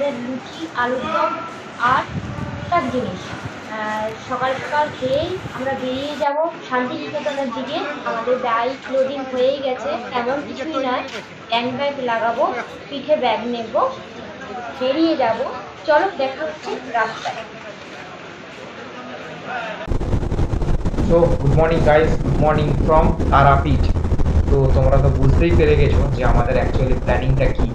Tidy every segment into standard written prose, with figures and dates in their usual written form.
আমাদের লুচি, আলুর দম আর টুকটাক জিনিস। সকাল সকাল খেয়েই আমরা বেরিয়ে যাব শান্তিনিকেতনের দিকে। আমাদের বাইক লোডিং হয়েই গেছে, তেমন কিছুই নয়। হ্যান্ড ব্যাগ লাগাবো, পিঠে ব্যাগ নেব, বেরিয়ে যাব। চলো, দেখা হচ্ছে রাস্তায়। So good morning guys, good morning from Tarapith. তো তোমরা তো বুঝতেই পেরে গেছো যে আমাদের অ্যাকচুয়ালি প্ল্যানিংটা কী।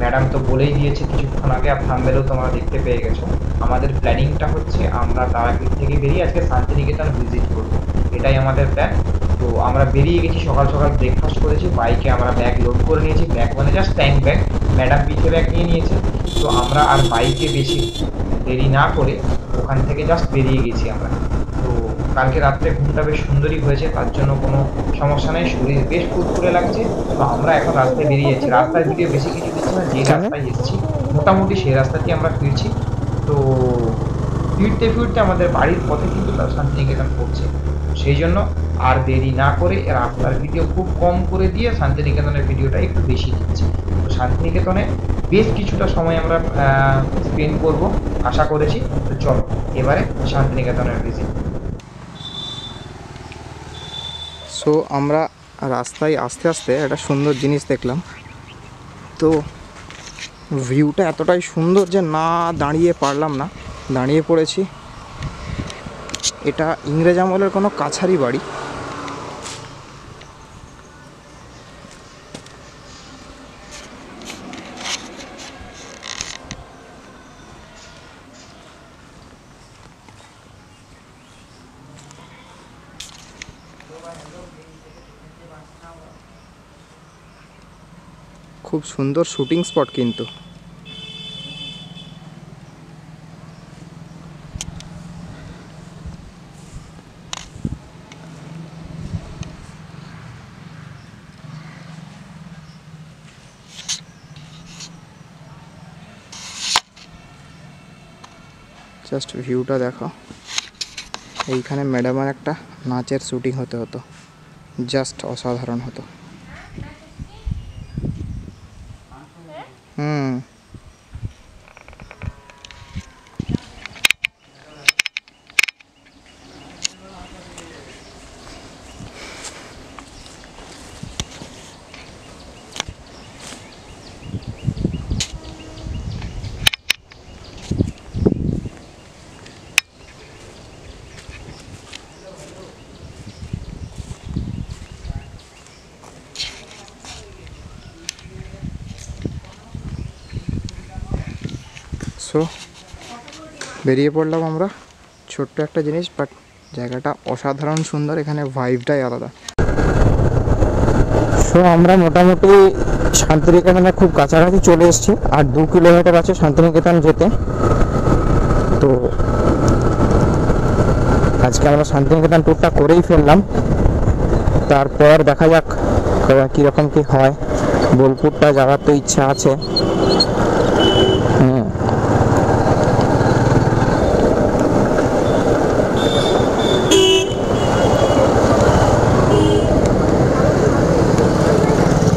ম্যাডাম তো বলেই দিয়েছে কিছুক্ষণ আগে, আর থাম্বনেলেও তোমরা দেখতে পেয়ে গেছো। আমাদের প্ল্যানিংটা হচ্ছে আমরা তারাপীঠ থেকে বেরিয়ে আজকে শান্তিনিকেতন ভিজিট করব, এটাই আমাদের প্ল্যান। তো আমরা বেরিয়ে গেছি, সকাল সকাল ব্রেকফাস্ট করেছি, বাইকে আমরা ব্যাগ লোড করে নিয়েছি। ব্যাগ মানে জাস্ট ট্যাঙ্ক ব্যাগ, ম্যাডাম পিঠে ব্যাগ নিয়ে নিয়েছে। তো আমরা আর বাইকে বেশি দেরি না করে ওখান থেকে জাস্ট বেরিয়ে গেছি আমরা। তো কালকে রাত্রে ঘুমটা বেশ সুন্দরই হয়েছে, তার জন্য কোনো সমস্যা নেই, শরীর বেশ ফুরফুরে লাগছে। তো আমরা এখন রাস্তায় বেরিয়ে যাচ্ছি। রাস্তার ভিডিও বেশি কিছু দিচ্ছি না, যে রাস্তায় এসেছি মোটামুটি সেই রাস্তাতেই আমরা ফিরছি। তো ফিরতে ফিরতে আমাদের বাড়ির পথে কিন্তু তার শান্তিনিকেতন পড়ছে, সেই জন্য আর দেরি না করে রাস্তার ভিডিও খুব কম করে দিয়ে শান্তিনিকেতনের ভিডিওটা একটু বেশি দিচ্ছি। তো শান্তিনিকেতনে বেশ কিছুটা সময় আমরা স্পেন্ড করব আশা করেছি। তো চলো এবারে শান্তিনিকেতনের ভিজিট। সো আমরা রাস্তায় আস্তে আস্তে একটা সুন্দর জিনিস দেখলাম। তো ভিউটা এতটাই সুন্দর যে না দাঁড়িয়ে পারলাম না, দাঁড়িয়ে পড়েছি। এটা ইংরেজ আমলের কোনো কাছারি বাড়ি। খুব সুন্দর শুটিং স্পট কিন্তু। জাস্ট ভিউটা দেখো। এইখানে ম্যাডামের একটা নাচের শুটিং হতো, জাস্ট অসাধারণ হতো। সো বেরিয়ে পড়লাম আমরা। ছোট্ট একটা জিনিস, বাট জায়গাটা অসাধারণ সুন্দর, এখানে ভাইবটাই আলাদা। সো আমরা মোটামুটি শান্তিনিকেতনের খুব কাছাকাছি চলে এসেছি, আর 2 কিলোমিটার আছে শান্তিনিকেতন যেতে। তো আজকে আমরা শান্তিনিকেতন ট্যুরটা করেই ফেললাম, তারপর দেখা যাক কীরকম কী হয়। বোলপুরটা যাওয়ার তো ইচ্ছা আছে।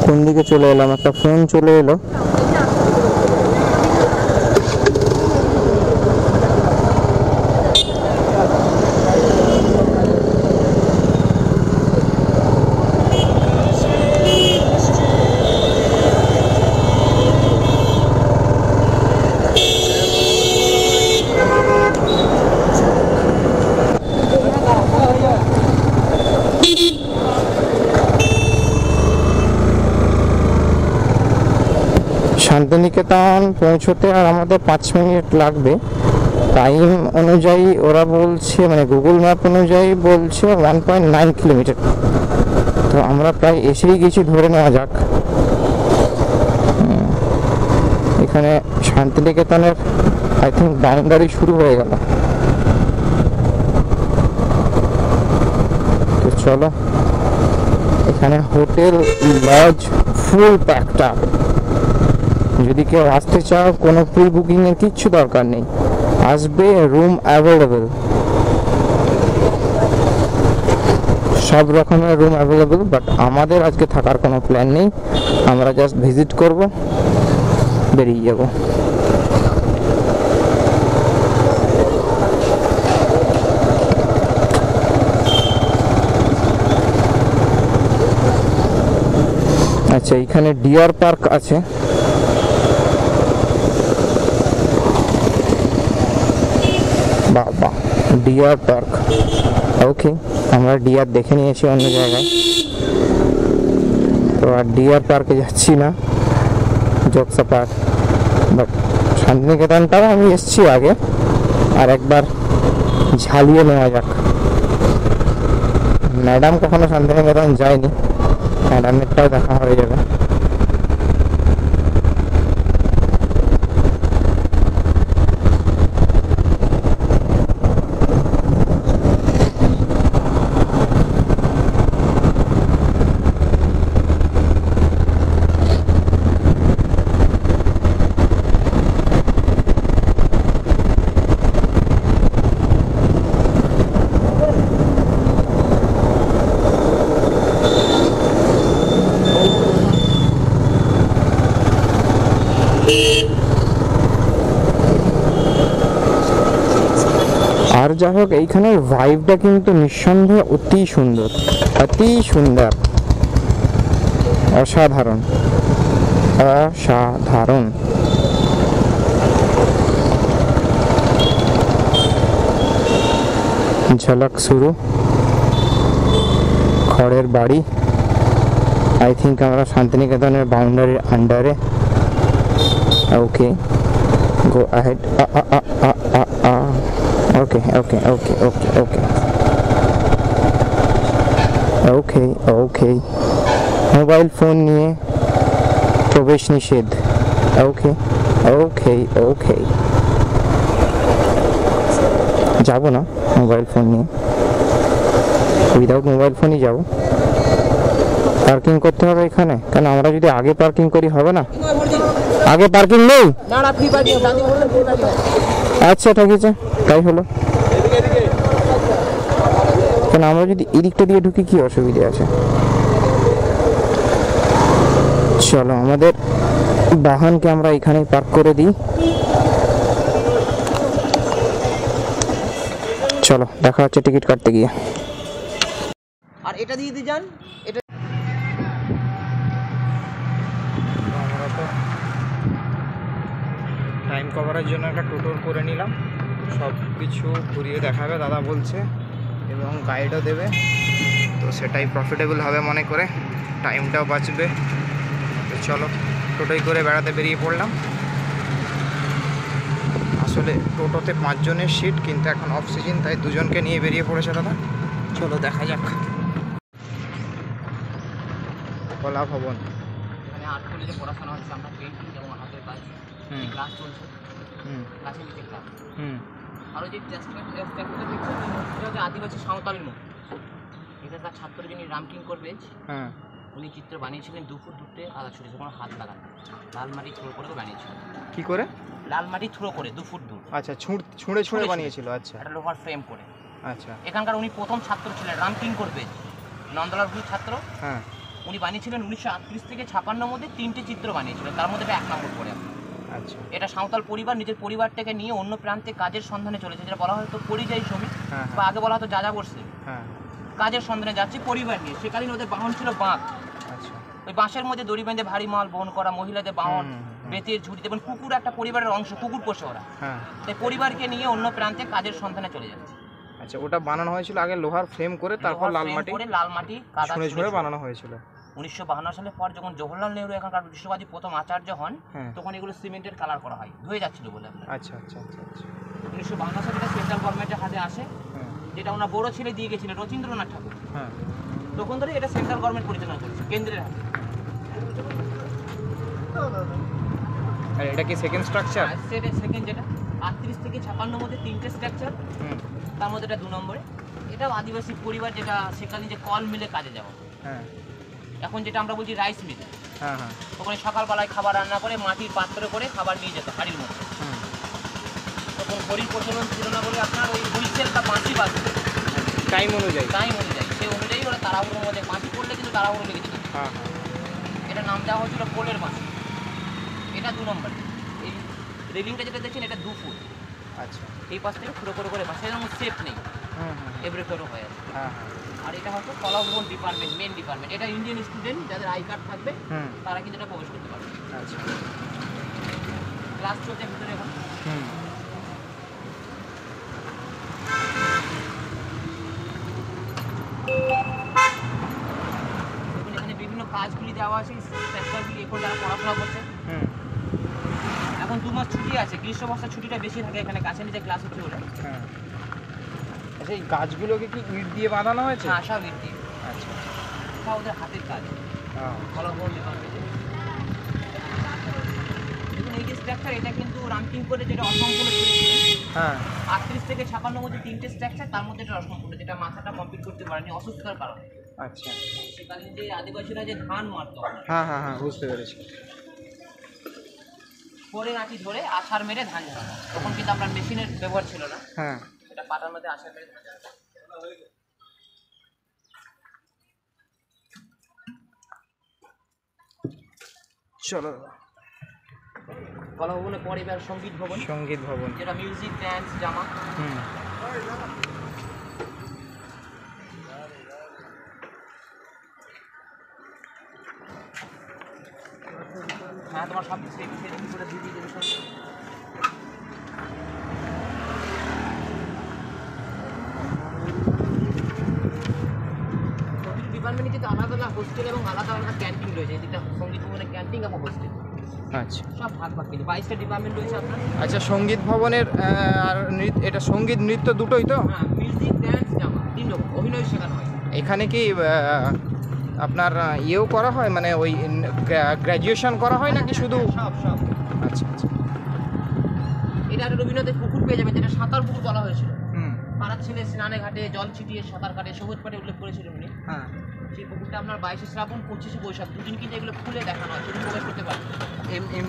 কোন দিকে চলে এলাম, একটা ফোন চলে এলো। শান্তিনিকেতন পৌঁছতে আর আমাদের 5 মিনিট লাগবে। টাইম অনুযায়ী ওরা বলছে, মানে গুগল ম্যাপ অনুযায়ী বলছে 1.9 কিলোমিটার। তো আমরা প্রায় এসেই গেছি ধরে নেওয়া যাক। এখানে শান্তিনিকেতনের আই থিঙ্ক বাউন্ডারি শুরু হয়ে গেল। তো চলো, এখানে হোটেল লজ ফুল প্যাকড আপ। যদি কেউ আসতে চাও কোনো প্রি বুকিংয়ের কিচ্ছু দরকার নেই, আসবে, রুম অ্যাভেলেবেল, সব রকমের রুম অ্যাভেলেবেল। বাট আমাদের আজকে থাকার কোনো প্ল্যান নেই, আমরা জাস্ট ভিজিট করব, বেরিয়ে যাব। আচ্ছা, এখানে ডিয়ার পার্ক আছে। বাবা, ডিয়ার পার্ক। ওকে, আমরা ডিয়ার দেখে নিয়েছি অন্য জায়গায়, তো আর ডিয়ার পার্কে যাচ্ছি না, জোকসা পার্ক। বাট শান্তিনিকেতনটাও আমি এসেছি আগে, আর একবার ঝালিয়ে নেওয়া যাক। ম্যাডাম কখনো শান্তিনিকেতন যায়নি, ম্যাডামেরটাও দেখা হয়ে যাবে। আর যাই হোক, এইখানের ভাইবটা কিন্তু নিঃসন্দেহে অতি সুন্দর, অতি সুন্দর, অসাধারণ, অসাধারণ। ঝলক শুরু, খড়ের বাড়ি। আই থিঙ্ক আমরা শান্তিনিকেতনের বাউন্ডারির আন্ডারে। Okay, go ahead. Okay, okay, okay, okay, okay. Okay, okay. Mobile phone নিয়ে প্রবেশ নিষেধ। Okay, okay, okay. যাব না মোবাইল ফোন নিয়ে, উইদাউট মোবাইল ফোনই যাব। পার্কিং করতে হবে এখানে, কেন আমরা যদি আগে পার্কিং করি হবে না? আগে পার্কিং নেই? আচ্ছা, ঠিক আছে, তাই হলো। কেন আমরা যদি এদিকটা দিয়ে ঢুকি, কি অসুবিধা আছে? চলো, আমাদের বাহনকে আমরা এখানেই পার্ক করে দিই। চলো, দেখা হচ্ছে টিকিট কাটতে গিয়ে। আর এটা দিয়ে যান, এটা আমরা তো টাইম কভারের জন্য একটা টোটোর করে নিলাম, সব কিছু ঘুরিয়ে দেখাবে দাদা বলছে, এবং গাইডও দেবে, তো সেটাই প্রফিটেবল হবে মনে করে, টাইমটাও বাঁচবে। তো চলো, টোটোই করে বেড়াতে বেরিয়ে পড়লাম। আসলে টোটোতে 5 জনের সিট, কিন্তু এখন অফ সিজন, তাই 2 জনকে নিয়ে বেরিয়ে পড়েছে দাদা। চলো দেখা যাক। কলা ভবন, এখানে আর্ট কলেজে পড়াশোনা হচ্ছে, আমরা পেন্টিং যেমন হাতের কাজ, ক্লাস চলছে, ক্লাসে নিচে ক্লাস। আরও যে দেখছেন এটা হচ্ছে আদিবাসী সাঁওতালের মুখ। এখানকার ছাত্র যিনি রামকিং করবে, উনি চিত্র বানিয়েছিলেন 2 ফুট দূরতে আদা ছড়িয়েছে, কোনো হাত লাগানো, লাল মাটি থ্রো করে বানিয়েছিলেন। কি করে? লাল মাটি থ্রো করে 2 ফুট দূর। আচ্ছা, ছুঁড়ে ছুঁড়ে বানিয়েছিল। আচ্ছা, একটা লোহার ফ্রেম করে। আচ্ছা, এখানকার উনি প্রথম ছাত্র ছিলেন, রামকিং করবে নন্দলালপুর ছাত্র। হ্যাঁ, উনি বানিয়েছিলেন 1938 থেকে 56 মধ্যে 3টে চিত্র বানিয়েছিলেন, তার মধ্যে 1 নম্বর পড়ে। আচ্ছা, এটা সাঁওতাল পরিবার নিজের পরিবারটাকে নিয়ে অন্য প্রান্তে কাজের সন্ধানে চলেছে, যেটা বলা হয়তো পরিযায়ী শ্রমিক, বা আগে বলা হতো যাযাবর শ্রমিক। কাজের সন্ধানে যাচ্ছে পরিবার নিয়ে। সেকালীন ওদের বাহন ছিল বাঁক। আচ্ছা, ওই বাঁশের মধ্যে দড়ি বেঁধে ভারী মাল বহন করা, মহিলাদের বাহন, বেতের ঝুড়ি, এবং কুকুর একটা পরিবারের অংশ, কুকুর পোষে ওরা। তাই পরিবারকে নিয়ে অন্য প্রান্তে কাজের সন্ধানে চলে যাচ্ছে। আচ্ছা, ওটা বানানো হয়েছিল আগে লোহার ফ্রেম করে, তারপর লাল মাটি কাদা ছুঁড়ে বানানো হয়েছিল। 1952 সালের পর যখন জওহরলাল নেহরু এখানকার বিশ্ববাদী প্রথম আচার্য হন, তখন এগুলো সিমেন্টের কালার করা হয়, ধুয়ে যাচ্ছিল বলে। আচ্ছা, আচ্ছা, আচ্ছা, আচ্ছা। 1952 সালে সেন্ট্রাল গভর্নমেন্টের হাতে আসে, যেটা ওনার বড় ছেলে দিয়ে গেছিলেন রবীন্দ্রনাথ ঠাকুর। তখন ধরে এটা সেন্ট্রাল গভর্নমেন্ট পরিচালনা করছে, কেন্দ্রের হাতে। আর এটা কি সেকেন্ড স্ট্রাকচার? সেটা সেকেন্ড, যেটা 38 থেকে 56 মধ্যে 3টে স্ট্রাকচার, তার মধ্যে এটা 2 নম্বরে। এটাও আদিবাসী পরিবার, যেটা সেখানে যে কল মিলে কাজে যাওয়া। এখন যেটা আমরা বলছি রাইস মিল, ওখানে সকালবেলায় খাবার রান্না করে মাটির পাত্রে করে খাবার নিয়ে যেত হাড়ির মধ্যে। তখন হরির প্রচলন ছিল না বলে আপনার ওই হুইসেল বা বাঁশি বাজবে টাইম অনুযায়ী, সেই অনুযায়ী ওরা তাড়াহুড়োর মধ্যে বাঁশি করলে কিন্তু তাড়াহুড়ো লেগে যেত। এটা নাম দেওয়া হয়েছিল পোলের বাঁশি। এটা 2 নম্বর। এই রেলিংটা যেটা দেখছেন, এটা 2 ফুট। আচ্ছা। এই পাশ থেকে ফুটো করে পাশে যেমন সেফ নেই, হুম হুম। এভরি ফ্লোরও হয়ে আছে। হ্যাঁ হ্যাঁ। আর এটা হচ্ছে কলাভবন ডিপার্টমেন্ট, মেন ডিপার্টমেন্ট। এটা ইন্ডিয়ান স্টুডেন্ট যাদের আই কার্ড থাকবে হুম। তারা কিন্তু এটা প্রবেশ করতে পারবে। আচ্ছা। ক্লাস চলছে ভিতরে এখন। হুম। দেখুন এখানে বিভিন্ন কাজগুলি দেওয়া আছে, স্ট্রাকচারগুলি এখন যারা পড়াশোনা করছে। হুম। এখন 2 মাস ছুটি আছে, গ্রীষ্ম বর্ষার ছুটিটা বেশি থাকে এখানে, কাছে নিচে ক্লাস হচ্ছে বলে। হ্যাঁ। আচ্ছা, এই গাছগুলোকে কি ইট দিয়ে বাঁধানো হয়েছে? হ্যাঁ, সব ইট দিয়ে। আচ্ছা। সব ওদের হাতের কাজ, হ্যাঁ। কলাভবন ডিপার্টমেন্টে। দেখুন এই যে স্ট্রাকচার, এটা কিন্তু রামকিং করে যেটা অসম্পূর্ণ করেছিলেন। হ্যাঁ। 38 থেকে 56 মধ্যে 3টে স্ট্রাকচার, তার মধ্যে এটা অসম্পূর্ণ, যেটা মাথাটা কমপ্লিট করতে পারেনি অসুস্থতার কারণে। আচ্ছা। সেখানে যে আদিবাসীরা যে ধান মারত, হ্যাঁ হ্যাঁ হ্যাঁ, বুঝতে পেরেছি। পরে নাকি ধরে আছাড় মেরে ধান ঝাড়া, তখন কিন্তু আমরা মেশিনের ব্যবহার ছিল না, হ্যাঁ। সেটা পাতার মধ্যে আছাড় মেরে ধান ঝাড়া। চলো। কলাভবনে পরে এবার সঙ্গীত ভবন, সঙ্গীত ভবন। যেটা মিউজিক, ড্যান্স, জামা। হুম। হ্যাঁ, তোমার সব সেই করে দিয়ে দিয়ে দেবে সব। প্রতিটি ডিপার্টমেন্টে কিন্তু আলাদা আলাদা হোস্টেল এবং আলাদা আলাদা ক্যান্টিন রয়েছে। যেটা সঙ্গীত ভবনের ক্যান্টিন এবং হোস্টেল আচ্ছা। সব ভাগ ভাগ, কিন্তু 22টা ডিপার্টমেন্ট রয়েছে আপনার। আচ্ছা, সঙ্গীত ভবনের আর এটা সঙ্গীত নৃত্য দুটোই তো? হ্যাঁ, মিউজিক, ড্যান্স, জামা, 3 রকম অভিনয় শেখানো হয়। এখানে কি আপনার ইয়েও করা হয়, মানে ওই গ্র্যাজুয়েশন করা হয় নাকি শুধু? সব সব। আচ্ছা আচ্ছা। এটা একটা রবীন্দ্রনাথের পুকুর পেয়ে যাবেন, যেটা সাঁতার পুকুর বলা হয়েছিল। হুম। পাড়ার ছেলে স্নানে ঘাটে জল ছিটিয়ে সাঁতার কাটে, সবুজ পাটে উল্লেখ করেছিলেন উনি। হ্যাঁ। সেই পুকুরটা আপনার 22শে শ্রাবণ, 25শে বৈশাখ দুদিন কিন্তু এগুলো খুলে দেখানো হয়, শুধু প্রবেশ করতে পারবে।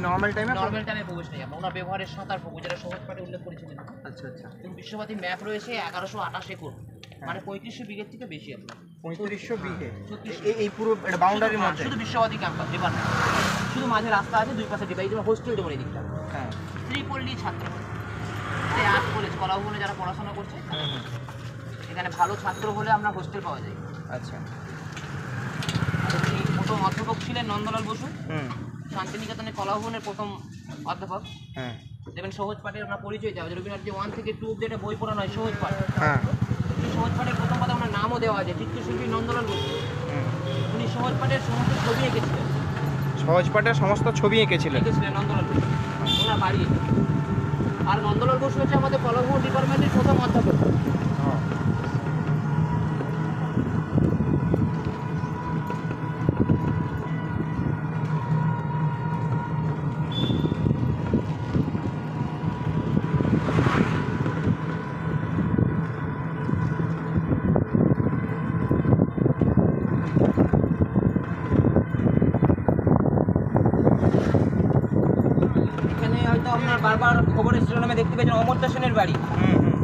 নর্মাল টাইমে? নর্মাল টাইমে প্রবেশ নেই, আমরা ওনার ব্যবহারের সাঁতার পুকুর, যেটা সবুজ পাটে উল্লেখ করেছিলেন। আচ্ছা আচ্ছা। এবং বিশ্বভারতী ম্যাপ রয়েছে 1128 একর, মানে 3500 বিঘের থেকে বেশি আপনার। 3500 বিঘে? 3600 এই পুরো বাউন্ডারির শুধু- মধ্যে? শুধু বিশ্বভারতী ক্যাম্পাস ডিপার্টমেন্ট, শুধু মাঝে রাস্তা আছে, দুই পাশে ডিভাইড, হোস্টেল যেমন এই দিকটা। হ্যাঁ। ত্রিপল্লী ছাত্র আর্ট কলেজ, কলাভবনে যারা পড়াশোনা করছে এখানে ভালো ছাত্র হলে আমরা হোস্টেল পাওয়া যায়। আচ্ছা। উনি প্রথম অধ্যাপক ছিলেন নন্দলাল বসু, হুম। শান্তিনিকেতনের কলাভবনের প্রথম অধ্যাপক। হ্যাঁ। দেখবেন সহজ পাঠের আমরা পরিচয় দেওয়া, রবীন্দ্রনাথ যে 1 থেকে 2 অব্দি একটা বই পড়ানো হয় সহজ পাঠ, হ্যাঁ। এই সহজ পাঠের প্রথম কথা আমরা নামও দেওয়া আছে, চিত্রশিল্পী নন্দলাল বসু। হুম। উনি সহজ পাঠের সমস্ত ছবি এঁকেছিলেন, সহজ পাঠের সমস্ত ছবি এঁকেছিলেন? নন্দলাল বসু, ওনার বাড়ি। আর নন্দলাল বসু হচ্ছে আমাদের কলাভবন ডিপার্টমেন্টের প্রথম অধ্যাপক। এখানে হয়তো আপনার বারবার খবরের শিরোনামে দেখতে পেয়েছেন অমর্ত্য সেনের বাড়ি। হুম হুম।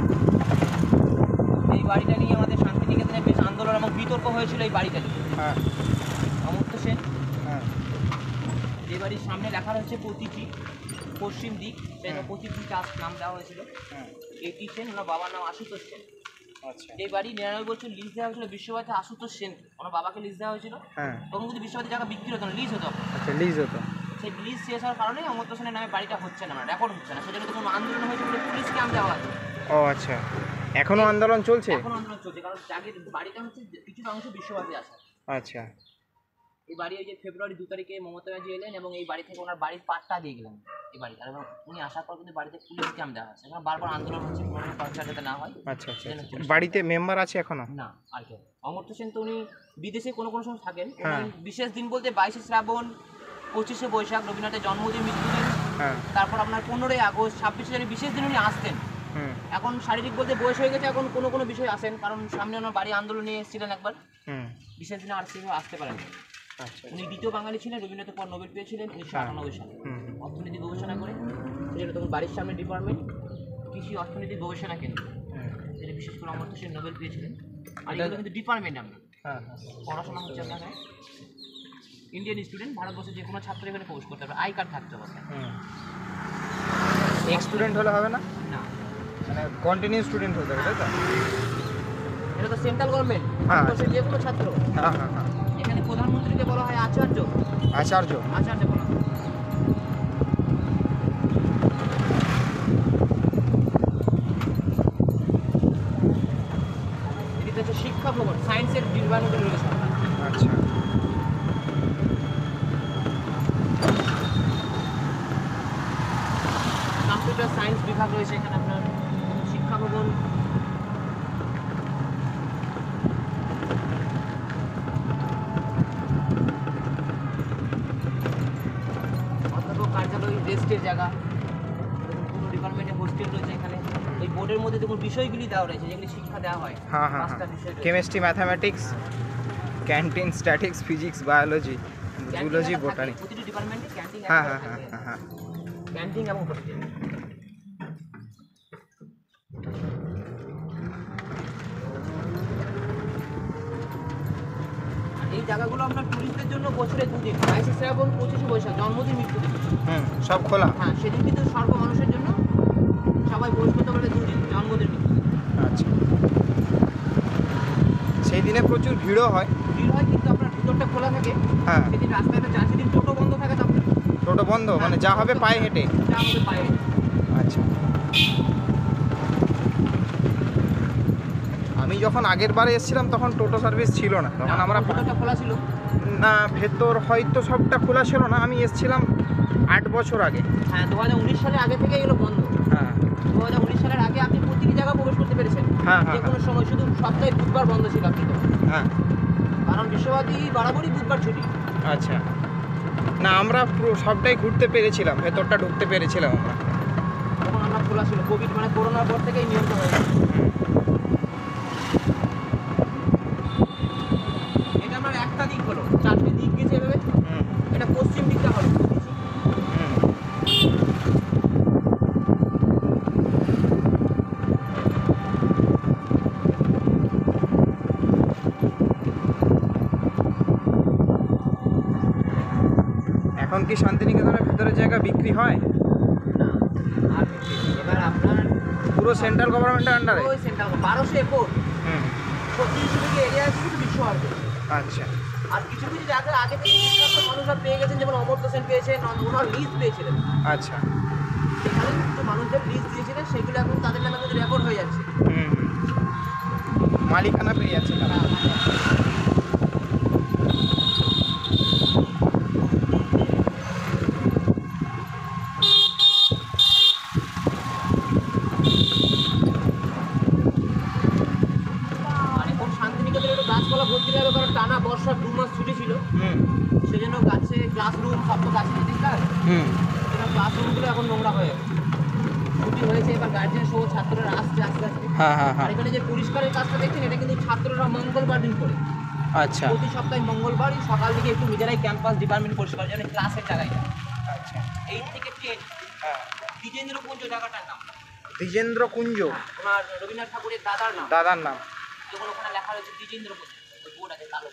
এই বাড়িটা নিয়ে আমাদের শান্তিনিকেতনে বেশ আন্দোলন এবং বিতর্ক হয়েছিল এই বাড়িটা নিয়ে। হ্যাঁ। অমর্ত্য সেন, হ্যাঁ। যে বাড়ির সামনে লেখা রয়েছে প্রতিটি, পশ্চিম দিক, সেই জন্য প্রতিটি চাষ নাম দেওয়া হয়েছিল। হ্যাঁ। এটি সেন, ওনার বাবার নাম আশুতোষ সেন। আচ্ছা। এই বাড়ি 99 বছর লিজ দেওয়া হয়েছিল বিশ্বভারতী আশুতোষ সেন, ওনার বাবাকে লিজ দেওয়া হয়েছিল। হ্যাঁ। তখন কিন্তু বিশ্বভারতী জায়গা বিক্রি হতো না, লিজ হতো। আচ্ছা, লিজ হতো। সেই লিজ শেষ হওয়ার কারণে অমর্ত্য সেনের নামে বাড়িটা হচ্ছে না, রেকর্ড হচ্ছে না, সেজন্য কোনো আন্দোলন হয়েছে বলে পুলিশ ক্যাম্প দেওয়া আছে। ও আচ্ছা, এখনো আন্দোলন চলছে? এখন আন্দোলন চলছে, কারণ জাগের বাড়িটা হচ্ছে কিছুটা অংশ বিশ্বভারতী আছে। আচ্ছা। এই বাড়ি ওই যে ফেব্রুয়ারি 2 তারিখে মমতা ব্যানার্জি এলেন এবং এই বাড়ি থেকে ওনার বাড়ির পাট্টা দিয়ে গেলেন এই বাড়ি, আর উনি আসার পর কিন্তু বাড়িতে পুলিশ ক্যাম্প দেওয়া আছে, এখন বারবার আন্দোলন হচ্ছে কোনো কালচার যাতে না হয়। আচ্ছা আচ্ছা। বাড়িতে মেম্বার আছে এখনো? না, আর কেউ। অমর্ত্য সেন তো উনি বিদেশে কোনো কোনো সময় থাকেন। হ্যাঁ। উনি বিশেষ দিন বলতে 22শে শ্রাবণ, 25শে বৈশাখ, রবীন্দ্রনাথের জন্মদিন, মৃত্যুদিন, হ্যাঁ। তারপর আপনার 15ই আগস্ট, 26শে জানুয়ারি বিশেষ দিন উনি আসতেন। হুম। এখন শারীরিক বলতে বয়স হয়ে গেছে, এখন কোনো কোনো বিষয় আসেন, কারণ সামনে ওনার বাড়ি আন্দোলন নিয়ে এসেছিলেন একবার, হুম। বিশেষ দিনে আর সেভাবে আসতে পারেন। আচ্ছা। উনি দ্বিতীয় বাঙালি ছিলেন, রবীন্দ্রনাথের পর নোবেল পেয়েছিলেন 1998 সালে হুম। অর্থনীতি গবেষণা করে। সেজন্য তখন বাড়ির সামনে ডিপার্টমেন্ট কৃষি অর্থনীতি গবেষণা কেন্দ্র, হুম। যেটা বিশেষ করে অমর্ত্য সেন নোবেল পেয়েছিলেন। আর এগুলো কিন্তু ডিপার্টমেন্ট আমরা হ্যাঁ। পড়াশোনা হচ্ছে আপনার ইন্ডিয়ান স্টুডেন্ট, ভারতবর্ষের যে কোনো ছাত্র এখানে প্রবেশ করতে পারবে, আই কার্ড থাকতে হবে। হুম। এক্স স্টুডেন্ট হলে হবে না? না, মানে কন্টিনিউ স্টুডেন্ট হতে হবে, তাই তো? এটা তো সেন্ট্রাল গভর্নমেন্ট, হ্যাঁ। ভারতবর্ষের যে কোনো ছাত্র। হ্যাঁ হ্যাঁ হ্যাঁ। এখানে প্রধানমন্ত্রীকে বলা হয় আচার্য, আচার্য। আচার্য বলা হয়। এটা হচ্ছে শিক্ষা ভবন, সায়েন্সের ডিপার্টমেন্ট রয়েছে। আচ্ছা। কম্পিউটার সায়েন্স বিভাগ রয়েছে এখানে আপনার। শিক্ষা ভবন, অধ্যাপক কার্যালয়, রেস্টের জায়গা, পুরো ডিপার্টমেন্টে হোস্টেল রয়েছে এখানে। ওই বোর্ডের মধ্যে দেখুন বিষয়গুলি দেওয়া রয়েছে, যেগুলি শিক্ষা দেওয়া হয়। হ্যাঁ হ্যাঁ পাঁচটা হ্যাঁ। বিষয় রয়েছে। Chemistry, mathematics, canteen, statics, physics, biology, zoology, canteen botany. প্রতিটি ডিপার্টমেন্টে ক্যান্টিন হ্যাঁ হ্যাঁ হ্যাঁ হ্যাঁ হ্যাঁ। ক্যান্টিন এবং হোস্টেল। এই জায়গাগুলো আপনার টুরিস্টদের জন্য বছরে 2 দিন, 22শে শ্রাবণ, 25শে বৈশাখ, জন্মদিন, মৃত্যুদিন। সব খোলা। হ্যাঁ, সেদিন কিন্তু সর্ব মানুষের জন্য সবাই প্রবেশ করতে পারে 2 দিন, জন্মদিন, মৃত্যুদিন। আচ্ছা। সেই দিনে প্রচুর ভিড়ও হয়। ভিড় হয় কিন্তু আপনার ভিতরটা খোলা থাকে। হ্যাঁ। সেদিন রাস্তাটা যা, সেদিন টোটো বন্ধ থাকে তো আপনার। টোটো বন্ধ, মানে যা হবে পায়ে হেঁটে। যা আমাদের পায়ে। আচ্ছা। আমি যখন আগের বারে এসেছিলাম তখন টোটো সার্ভিস ছিল না, তখন আমরা ভিতরটা খোলা ছিল। না, ভেতর হয়তো সবটা খোলা ছিল না। আমি এসেছিলাম 8 বছর আগে। হ্যাঁ, 2019 সালের আগে থেকে এগুলো বন্ধ। হ্যাঁ 2019 সালের আগে আপনি প্রতিটি জায়গা প্রবেশ করতে পেরেছেন। হ্যাঁ, হ্যাঁ, যে কোনো সময়, শুধু সপ্তাহে বুধবার বন্ধ ছিল আপনি তো। হ্যাঁ। কারণ বিশ্ববাদী বরাবরই বুধবার ছুটি। আচ্ছা। না, আমরা পুরো সবটাই ঘুরতে পেরেছিলাম, ভেতরটা ঢুকতে পেরেছিলাম আমরা। তখন আমরা খোলা ছিল, কোভিড মানে করোনার পর থেকেই নিয়ন্ত্রণ হয়ে গেছে। এটা আমার একটা দিক হলো, 4টে দিক গেছে এভাবে। হুম এটা পশ্চিম দিকটা হলো। হুম। এখন কি শান্তিনিকেতনের ভেতরের জায়গা বিক্রি হয়? না, আর কিছু নেই। এবার আপনার পুরো সেন্ট্রাল গভর্নমেন্টের আন্ডারে? ওই সেন্ট্রাল 1200 একর, হুম। 3500 বিঘে এরিয়া আছে শুধু বিশ্ব আর্থে। আচ্ছা। আর কিছু কিছু জায়গা আগে থেকে শিক্ষার্থী মানুষরা পেয়ে গেছেন, যেমন অমর্ত্য সেন পেয়েছেন, ওনার লিজ পেয়েছিলেন। আচ্ছা। সেখানে কিছু মানুষদের লিজ দিয়েছিলেন, সেগুলো এখন তাদের নামে কিন্তু রেকর্ড হয়ে যাচ্ছে। হুম। মালিকানা পেয়ে যাচ্ছে তারা। আর এখন শান্তিনিকেতনে একটু গাছপালা ভর্তি হবে, কারণ টানা বর্ষার 2 মাস ছুটি ছিল। হুম সেজন্য গাছে ক্লাসরুম সব তো গাছের দিককার, হুম। ক্লাসরুমগুলো এখন নোংরা হয়ে গেছে। ছুটি হয়েছে, এবার গার্জেন সহ ছাত্ররা আসছে আস্তে আস্তে। হ্যাঁ হ্যাঁ আর হ্যাঁ। এখানে যে পরিষ্কারের কাজটা দেখছেন, এটা কিন্তু ছাত্ররা মঙ্গলবার দিন করে। আচ্ছা প্রতি সপ্তাহে মঙ্গলবারই সকাল থেকে একটু নিজেরাই ক্যাম্পাস ডিপার্টমেন্ট পরিষ্কার, যেন ক্লাসের জায়গায় আচ্ছা। 8 থেকে 10 হ্যাঁ। দ্বিজেন্দ্রকুঞ্জ জায়গাটার নাম। দ্বিজেন্দ্র কুঞ্জ ওনার রবীন্দ্রনাথ ঠাকুরের দাদার নাম। দাদার নাম? যখন ওখানে লেখা রয়েছে দ্বিজেন্দ্রকুঞ্জ, ওই বোর্ড আছে কালো।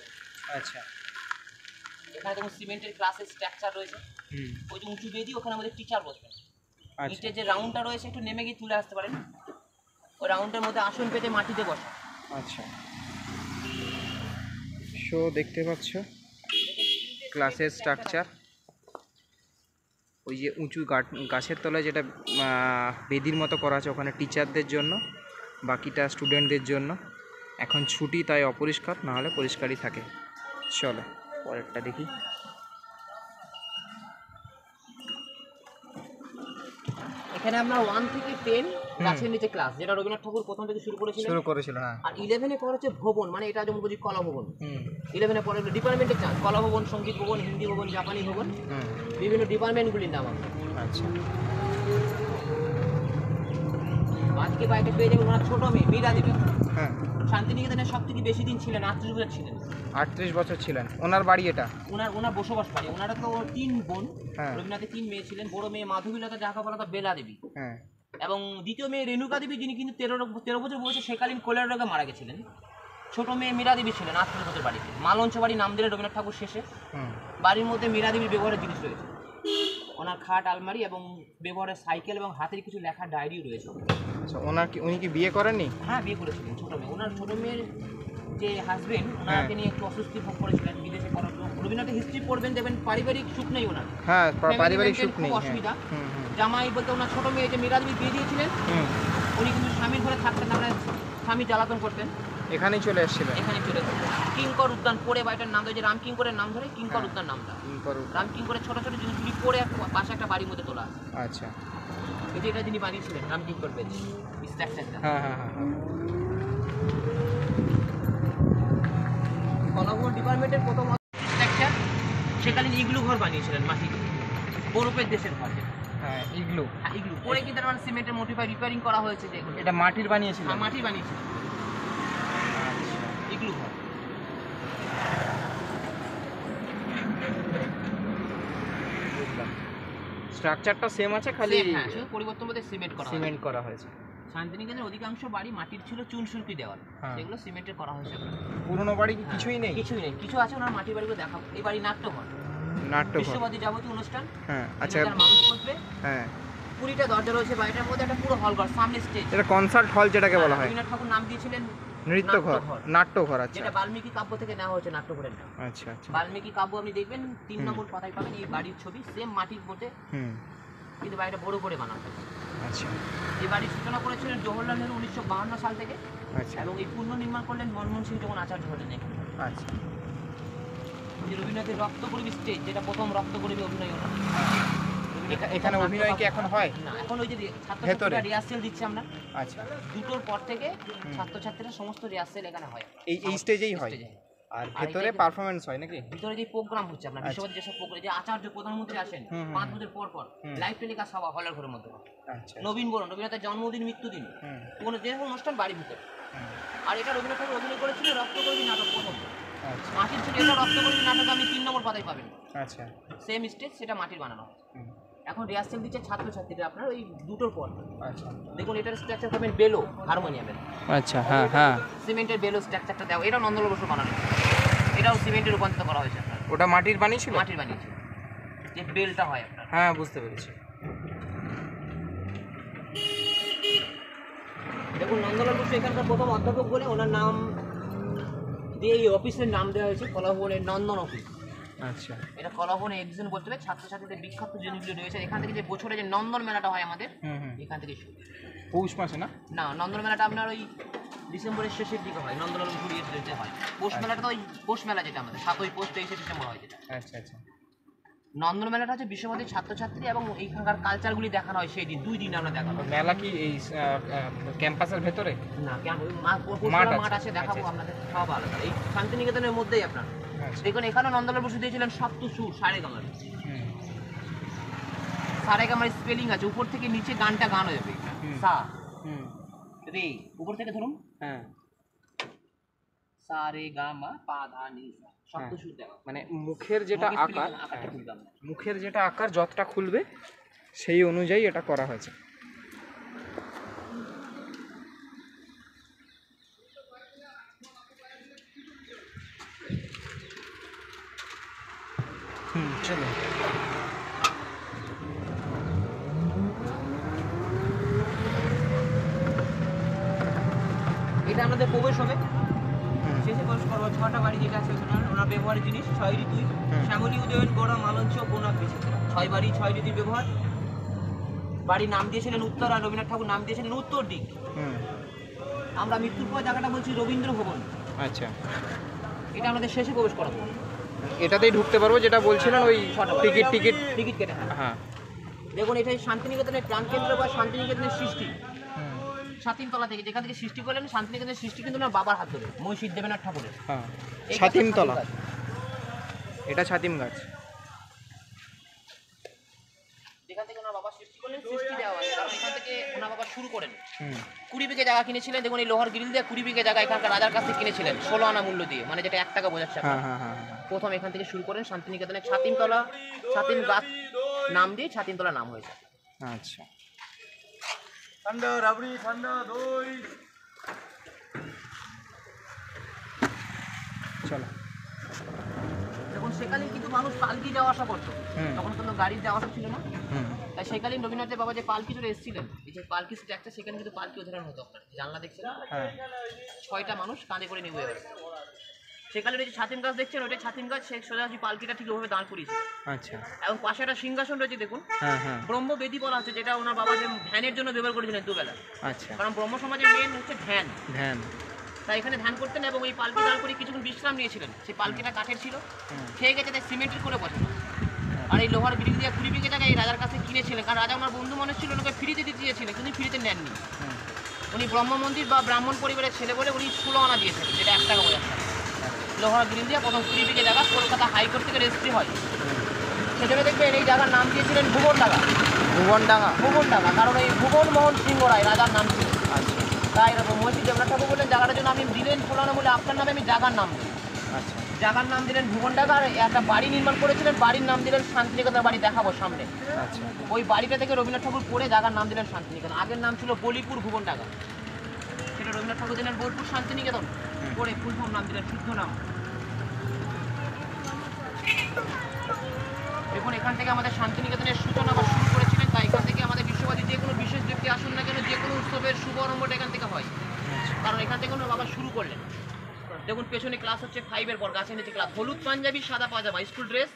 আচ্ছা। এখানে দেখুন সিমেন্টের ক্লাসের স্ট্রাকচার রয়েছে। হুম। ওই যে উঁচু বেদি, ওখানে আমাদের টিচার বসবেন। আচ্ছা ইটের যে রাউন্ডটা রয়েছে, একটু নেমে গিয়ে তুলে আসতে পারেন। ওই রাউন্ডের মধ্যে আসন পেতে মাটিতে বসা। আচ্ছা। শো দেখতে পাচ্ছ ক্লাসের স্ট্রাকচার। ওই যে উঁচু গাছের তলায় যেটা বেদির মতো করা আছে, ওখানে টিচারদের জন্য, বাকিটা স্টুডেন্টদের জন্য। এখন ছুটি, তাই অপরিষ্কার, না হলে পরিষ্কারই থাকে। চলো পরেরটা দেখি। এখানে আপনার 1 থেকে 10 গাছের নিচে ক্লাস, যেটা রবীন্দ্রনাথ ঠাকুর প্রথম থেকে শুরু করেছিলেন। হ্যাঁ। আর 11-এ পড়া হচ্ছে ভবন, মানে এটা যেমন বলছি কলা ভবন। হুম 11-এ পড়ে ডিপার্টমেন্টের চান্স, কলা ভবন, সঙ্গীত ভবন, হিন্দি ভবন, জাপানি ভবন, হুম। বিভিন্ন ডিপার্টমেন্টগুলির নাম আছে। আচ্ছা। আজকে বাইকে পেয়ে যাবেন ওনার ছোট মেয়ে মীরা দেবী। হ্যাঁ। শান্তিনিকেতনে সব থেকে বেশি দিন ছিলেন, 38 বছর ছিলেন। 38 বছর ছিলেন। ওনার বাড়ি এটা? ওনার বসবাস বাড়ি। ওনারা তো 3 বোন। হ্যাঁ। রবীন্দ্রনাথের 3 মেয়ে ছিলেন। বড় মেয়ে মাধবীলতা, যাকে বলা হয় বেলা দেবী, হ্যাঁ। এবং দ্বিতীয় মেয়ে রেণুকা দেবী, যিনি কিন্তু 13 বছর বয়সে সেকালীন কোলেরা রোগে মারা গেছিলেন। ছোট মেয়ে মীরা দেবী ছিলেন 38 বছর বাড়িতে। মালঞ্চ বাড়ি নাম দিলেন রবীন্দ্রনাথ ঠাকুর শেষে। হুম। বাড়ির মধ্যে মীরা দেবীর ব্যবহারের জিনিস রয়েছে। ওনার খাট আলমারি এবং ব্যবহারের সাইকেল এবং হাতের কিছু লেখা ডায়েরিও রয়েছে। আচ্ছা, উনি কি বিয়ে করেননি? হ্যাঁ, বিয়ে করেছিলেন ছোটো মেয়ে। ওনার ছোটো মেয়ের যে হাজবেন্ড ওনাকে নিয়ে একটু অস্বস্তি ভোগ করেছিলেন বিদেশে পড়ার জন্য। রবীন্দ্রনাথের হিস্ট্রি পড়বেন, দেখবেন পারিবারিক সুখ নেই ওনার। হ্যাঁ, Family পারিবারিক maintain সুখ নেই। খুব অসুবিধা। জামাই বলতে ওনার ছোটো মেয়ে যে মিরাজবি বিয়ে দিয়েছিলেন, উনি কিন্তু স্বামীর ঘরে থাকতেন না, মানে স্বামী জ্বালাতন করতেন। এখানেই চলে এসেছিলেন। এখানে চলে এসেছেন। কিঙ্কর উদ্যান পড়ে বাড়িটার নাম ধরে, যে রাম কিঙ্করের নাম ধরে কিঙ্কর উদ্যান নামটা। রাম কিঙ্করের ছোটো ছোটো জিনিসগুলি পড়ে পাশে একটা বাড়ির মধ্যে তোলা আছে। আচ্ছা, এই যে এটা যিনি বানিয়েছিলেন রাম কিঙ্কর বেঞ্চ স্ট্রাকচারটা। হ্যাঁ হ্যাঁ হ্যাঁ। কলাভবন ডিপার্টমেন্টের প্রথম স্ট্রাকচার সেকালীন ইগলু ঘর বানিয়েছিলেন মাটি দিয়ে, বরফের দেশের ঘর। হ্যাঁ, ইগলু। হ্যাঁ, ইগলু পরে কিন্তু মানে সিমেন্টের মোটিফাই রিপেয়ারিং করা হয়েছে। যে এটা মাটির বানিয়েছিলেন? মাটি বানিয়েছিলেন ইগলু ঘর। স্ট্রাকচারটা সেম আছে, খালি হ্যাঁ, শুধু পরিবর্তন বলতে সিমেন্ট করা হয়েছে। শান্তিনিকেতনের অধিকাংশ বাড়ি মাটির ছিল, চুনসুরকি দেওয়াল, সেগুলো সিমেন্টের করা হয়েছে। পুরনো বাড়ি কি কিছুই নেই? কিছুই নেই, কিছু আছে ওনার মাটির বাড়িগুলো দেখাবো। এই বাড়ি নাট্যঘর, বিশ্ববাদী যাবতীয় অনুষ্ঠান। হ্যাঁ, আচ্ছা, মানুষ বসবে। হ্যাঁ, 20টা দরজা রয়েছে বাড়িটার মধ্যে, একটা পুরো হল ঘর, সামনে স্টেজ। এটা কনসার্ট হল যেটাকে বলা হয়। রবীন্দ্রনাথ ঠাকুর নাম দিয়েছিলেন নৃত্যঘর, নাট্যঘর। আচ্ছা, যেটা বাল্মীকি কাব্য থেকে নেওয়া হয়েছে নাট্যঘরের নাম। আচ্ছা আচ্ছা। বাল্মীকি কাব্য আপনি দেখবেন 3 নম্বর পাতায় পাবেন এই বাড়ির ছবি, সেম মাটির মধ্যে, কিন্তু বাড়িটা বড় করে বানানো হয়েছে। আচ্ছা, এই বাড়ির সূচনা করেছিলেন জওহরলাল নেহরু 1952 সাল থেকে। আচ্ছা, এবং এই পুনর্নির্মাণ করলেন মনমোহন সিং যখন আচার্য হলেন এখানে। আচ্ছা। যে রবীন্দ্রনাথের রক্তকরবী স্টেজ, যেটা প্রথম রক্তকরবী অভিনয় ওনার। এখানে অভিনয় কি এখন হয় না, এখন ওই যে ভেতরে ছাত্রছাত্রীরা রিহার্সেল দিচ্ছে আমরা। আচ্ছা, 2টোর পর থেকে ছাত্রছাত্রীরা সমস্ত রিহার্সেল এখানে হয়। এই স্টেজেই হয়। আর ভেতরে পারফরম্যান্স হয় নাকি? ভিতরে যে প্রোগ্রাম হচ্ছে আপনার বিশ্ববাদী যেসব প্রোগ্রাম, যে আচার্য প্রধানমন্ত্রী আসেন 5 বছর পর পর, লাইভ টেলিকাস্ট সভা হলের ঘরের মধ্যে। আচ্ছা, নবীন বরণ, রবীন্দ্রনাথের জন্মদিন, মৃত্যুদিন, কোনো যে কোনো অনুষ্ঠান বাড়ির ভিতরে। আর এটা রবীন্দ্রনাথ ঠাকুর অভিনয় করেছিল রক্তকরবী নাটক প্রথম। আচ্ছা, মাটির ছিল এটা রক্তকরবী নাটক, আপনি 3 নম্বর পাতায় পাবেন। আচ্ছা, সেম স্টেজ, সেটা মাটির বানানো। এখন রিহার্সেল দিচ্ছে ছাত্রছাত্রীরা আপনার ওই 2টোর পর। আচ্ছা। দেখুন এটার স্ট্রাকচার পাবেন বেলো হারমোনিয়ামের। আচ্ছা, হ্যাঁ হ্যাঁ। সিমেন্টের বেলো স্ট্রাকচারটা দেওয়া, এটা নন্দলাল বসু বানানো। এটাও সিমেন্টে রূপান্তরিত করা হয়েছে আপনার। ওটা মাটির বানিয়েছিল? মাটির বানিয়েছে, যে বেলটা হয় আপনার। হ্যাঁ, বুঝতে পেরেছি। দেখুন নন্দলাল বসু এখানকার প্রথম অধ্যাপক বলে ওনার নাম দিয়ে এই অফিসের নাম দেওয়া হয়েছে কলাভবনের নন্দন অফিস। আচ্ছা, এটা কলাভবনে এক্সিবিশন বলতে হবে, ছাত্রছাত্রীদের বিখ্যাত জিনিসগুলো রয়েছে এখান থেকে। যে বছরে যে নন্দন মেলাটা হয় আমাদের, এখান থেকে শুরু। পৌষ মাসে না? না, নন্দন মেলাটা আপনার ওই ডিসেম্বরের শেষের দিকে হয়, নন্দলাল বসুর ইয়েতে হয়। পৌষ মেলাটা তো ওই পৌষ মেলা যেটা আমাদের 7ই পৌষ 23শে ডিসেম্বর হয় যেটা। আচ্ছা আচ্ছা। নন্দন মেলাটা হচ্ছে বিশ্ববাদী ছাত্রছাত্রী এবং এইখানকার কালচারগুলি দেখানো হয় সেই দিন, 2 দিন আমরা দেখানো হয়। মেলা কি এই ক্যাম্পাসের ভেতরে? না, মাঠ আছে, দেখাবো আপনাদের সব আলাদা। এই শান্তিনিকেতনের মধ্যেই আপনার দেখুন এখানেও নন্দলাল বসু দিয়েছিলেন সপ্তসুর সারেগামার। সারেগামার স্পেলিং আছে, উপর থেকে নিচে গানটা গান হয়ে যাবে। সা রে, উপর থেকে ধরুন, হ্যাঁ, সা রে গা মা পা ধা নি সা, সপ্তসুর দেওয়া। মানে মুখের যেটা আকার, আকারটা খুললাম না। মুখের যেটা আকার যতটা খুলবে সেই অনুযায়ী এটা করা হয়েছে। চলো। এটা আমাদের প্রবেশ হবে, শেষে প্রবেশ করবো 6টা বাড়ি যেটা আছে ওনার ব্যবহারের জিনিস। 6 ঋতু, শ্যামলী, উদয়ন, গোড়া, মালঞ্চ, বোনাক, বিচিত্র, 6 বাড়ি 6 ঋতুর ব্যবহার। বাড়ির নাম দিয়েছিলেন উত্তর, আর রবীন্দ্রনাথ ঠাকুর নাম দিয়েছিলেন উত্তর দিক। আমরা মৃত্যুর পর জায়গাটা বলছি রবীন্দ্র ভবন। আচ্ছা, এটা আমাদের শেষে প্রবেশ করাবো। এটাতেই ঢুকতে পারবো যেটা বলছিলেন, ওই টিকিট কেটে। হ্যাঁ, দেখুন এটাই শান্তিনিকেতনের প্রাণকেন্দ্র বা শান্তিনিকেতনের সৃষ্টি। 7 তলা থেকে যেখান থেকে সৃষ্টি করলেন, শান্তিনিকেতনের সৃষ্টি কিন্তু ওনার বাবার হাত ধরে, মহিষী দেবেনাথ ঠাকুরের। হ্যাঁ, ছাতিম তলা, এটা ছাতিম গাছ। যেখান থেকে ওনার বাবা সৃষ্টি করলেন, সৃষ্টি দেওয়া হয়, কারণ এখান থেকে ওনার বাবা শুরু করেন। 20 বিঘে জায়গা কিনেছিলেন, দেখুন এই লোহার গ্রিল দিয়ে 20 বিঘে জায়গা এখানকার রাজার কাছ থেকে কিনেছিলেন 16 আনা মূল্য দিয়ে, মানে যেটা 1 টাকা বোঝাচ্ছে। প্রথম এখান থেকে শুরু করেন শান্তিনিকেতনে ছাতিম তলা, ছাতিম গাছ নাম দিয়ে ছাতিম তলা নাম হয়েছে। আচ্ছা, ঠান্ডা রাবড়ি, ঠান্ডা দই। চলো। দেখুন সেকালীন কিন্তু মানুষ পালকি যাওয়া আসা করতো, তখন কোনো গাড়ির যাওয়া আসা ছিল না। তাই সেকালীন রবীন্দ্রনাথের বাবা যে পালকি চড়ে এসেছিলেন, এই যে পালকি স্ট্রাকচার, সেখানে কিন্তু পালকি উদাহরণ হতো। আপনার জানলা দেখছেন, 6টা মানুষ কাঁধে করে নিয়ে যাবে। সেকালে যে ছাতিম গাছ দেখছেন, ওইটা ছাতিম গাছ, সে সোজাসুজি পালকিটা ঠিক ওভাবে দাঁড় করিয়েছে। আচ্ছা। এবং পাশে একটা সিংহাসন রয়েছে দেখুন, হ্যাঁ। ব্রহ্মবেদী বলা হচ্ছে, যেটা ওনার বাবা যে ধ্যানের জন্য ব্যবহার করেছিলেন দুবেলা। আচ্ছা। কারণ ব্রহ্ম সমাজের মেন হচ্ছে ধ্যান। তাই এখানে ধ্যান করতেন এবং এই পালকি দাঁড় করে কিছুক্ষণ বিশ্রাম নিয়েছিলেন। সেই পালকিটা কাঠের ছিল, খেয়ে গেছে, তাই সিমেন্টের করে বসানো। আর এই লোহার গ্রিল দিয়ে 20 বিঘে টাকা এই রাজার কাছে কিনেছিলেন, কারণ রাজা ওনার বন্ধু মানুষ ছিল, ওনাকে ফ্রিতে দিতে চেয়েছিলেন, কিন্তু ফ্রিতে নেননি। উনি ব্রহ্ম মন্দির বা ব্রাহ্মণ পরিবারের ছেলে বলে উনি 16 আনা দিয়েছিলেন, যেটা 1 টাকা বোঝা। লোহার গ্রিল দিয়ে প্রথম 20 বিঘে জায়গা কলকাতা হাইকোর্ট থেকে রেজিস্ট্রি হয়। সেজন্য দেখবেন এই জায়গার নাম দিয়েছিলেন ভুবনডাঙ্গা। ভুবনডাঙ্গা, কারণ এই ভুবন মোহন সিংহ রায় রাজার নাম ছিল। তাই মহর্ষি দেবনাথ ঠাকুর বললেন জায়গাটার জন্য আমি দিলেন পুরানো বলে আপনার নামে আমি জায়গার নাম দিই। জায়গার নাম দিলেন ভুবনডাঙ্গা। আর একটা বাড়ি নির্মাণ করেছিলেন, বাড়ির নাম দিলেন শান্তিনিকেতন বাড়ি, দেখাবো সামনে। ওই বাড়িটা থেকে রবীন্দ্রনাথ ঠাকুর পড়ে জায়গার নাম দিলেন শান্তিনিকেতন। আগের নাম ছিল বলিপুর ভুবনডাঙ্গা, সেটা রবীন্দ্রনাথ ঠাকুর দিলেন বোলপুর শান্তিনিকেতন পড়ে ফুল ফর্ম নাম দিলেন, শুদ্ধ নাম। দেখুন এখান থেকে আমাদের শান্তিনিকেতনের সূচনা বা শুরু করেছিলেন। তাই এখান থেকে আমাদের বিশ্ববাদী যে কোনো বিশেষ ব্যক্তি আসুন না কেন, যে কোনো উৎসবের শুভারম্ভটা এখান থেকে হয়, কারণ এখান থেকে ওনার বাবা শুরু করলেন। দেখুন পেছনে ক্লাস হচ্ছে 5-এর পর, গাছের নিচে ক্লাস। হলুদ পাঞ্জাবি, সাদা পাজামা, স্কুল ড্রেস,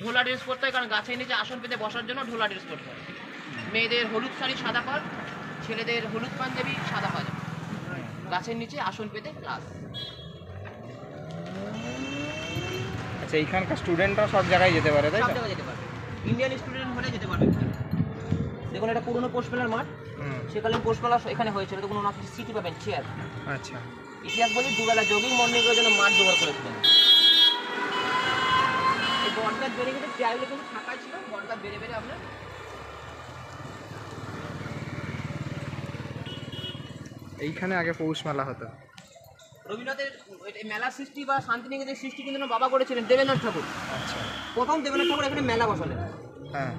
ঢোলা ড্রেস পরতে হয়, কারণ গাছের নিচে আসন পেতে বসার জন্য ঢোলা ড্রেস পরতে হয়। মেয়েদের হলুদ শাড়ি, সাদা পাড়, ছেলেদের হলুদ পাঞ্জাবি, সাদা পাজামা, গাছের নিচে আসন পেতে ক্লাস। আচ্ছা, এইখানকার স্টুডেন্টরা সব জায়গায় যেতে পারে, তাই সব তো? জায়গায় যেতে পারবে, ইন্ডিয়ান স্টুডেন্ট হলে যেতে পারবে। দেখুন এটা পুরনো পোস্টমেলার মাঠ, সেকালীন পোস্টমেলা এখানে হয়েছিল। দেখুন ওনার কিছু স্মৃতি পাবেন, চেয়ার। আচ্ছা। ইতিহাস বলি দুবেলা জগিং মর্নিংয়ের জন্য মাঠ ব্যবহার করেছিলেন। এই বটগাছ বেড়ে গেছে, চেয়ারগুলো কিন্তু ফাঁকাই ছিল, বটগাছ বেড়ে বেড়ে আপনার। এইখানে আগে পৌষ মেলা হতো। রবীন্দ্রনাথের এই মেলার সৃষ্টি বা শান্তিনিকেতনের সৃষ্টি কিন্তু ওনার বাবা করেছিলেন, দেবেন্দ্রনাথ ঠাকুর। আচ্ছা। প্রথম দেবেন্দ্রনাথ ঠাকুর এখানে মেলা বসালেন। হ্যাঁ।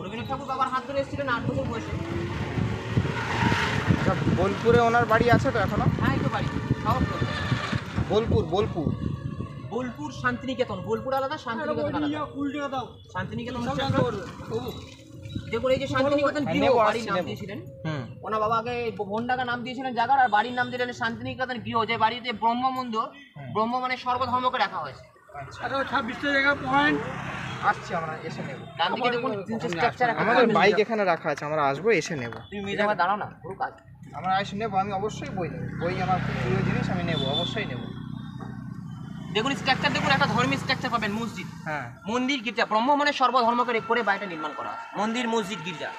রবীন্দ্রনাথ ঠাকুর বাবার হাত ধরে এসেছিলেন 8 বছর বয়সে। আচ্ছা, বোলপুরে ওনার বাড়ি আছে তো এখনো? হ্যাঁ, এই তো বাড়ি সব বোলপুর শান্তিনিকেতন। বোলপুর আলাদা, শান্তিনিকেতন আলাদা। শান্তিনিকেতন দেখুন এই যে শান্তিনিকেতন গৃহ বাড়ির নাম দিয়েছিলেন ওনার বাবা, আগে ভুবনডাঙ্গা নাম দিয়েছিলেন জায়গার, আর বাড়ির নাম দিলেন শান্তিনিকেতন গৃহ, যে বাড়িতে ব্রহ্ম মন্দির, ব্রহ্ম মানে সর্বধর্মকে রাখা হয়েছে। 26টা জায়গা পয়েন্ট আসছি, আমরা এসে নেব। ডান দিকে দেখুন তিনটে স্ট্রাকচার। আমাদের বাইক এখানে রাখা আছে, আমরা আসবো, এসে নেব। তুমি মেয়ে জায়গা দাঁড়াও না, পুরো কাজ আমরা এসে নেবো। আমি অবশ্যই বই নেব, বই আমার খুব প্রিয় জিনিস, আমি নেব, অবশ্যই নেব। দেখুন স্ট্রাকচার দেখুন, একটা ধর্মীয় স্ট্রাকচার পাবেন, মসজিদ, হ্যাঁ, মন্দির, গির্জা। ব্রহ্ম মানে সর্বধর্মকে রেখ করে বাড়িটা নির্মাণ করা হয়। মন্দির, মসজিদ, গির্জা।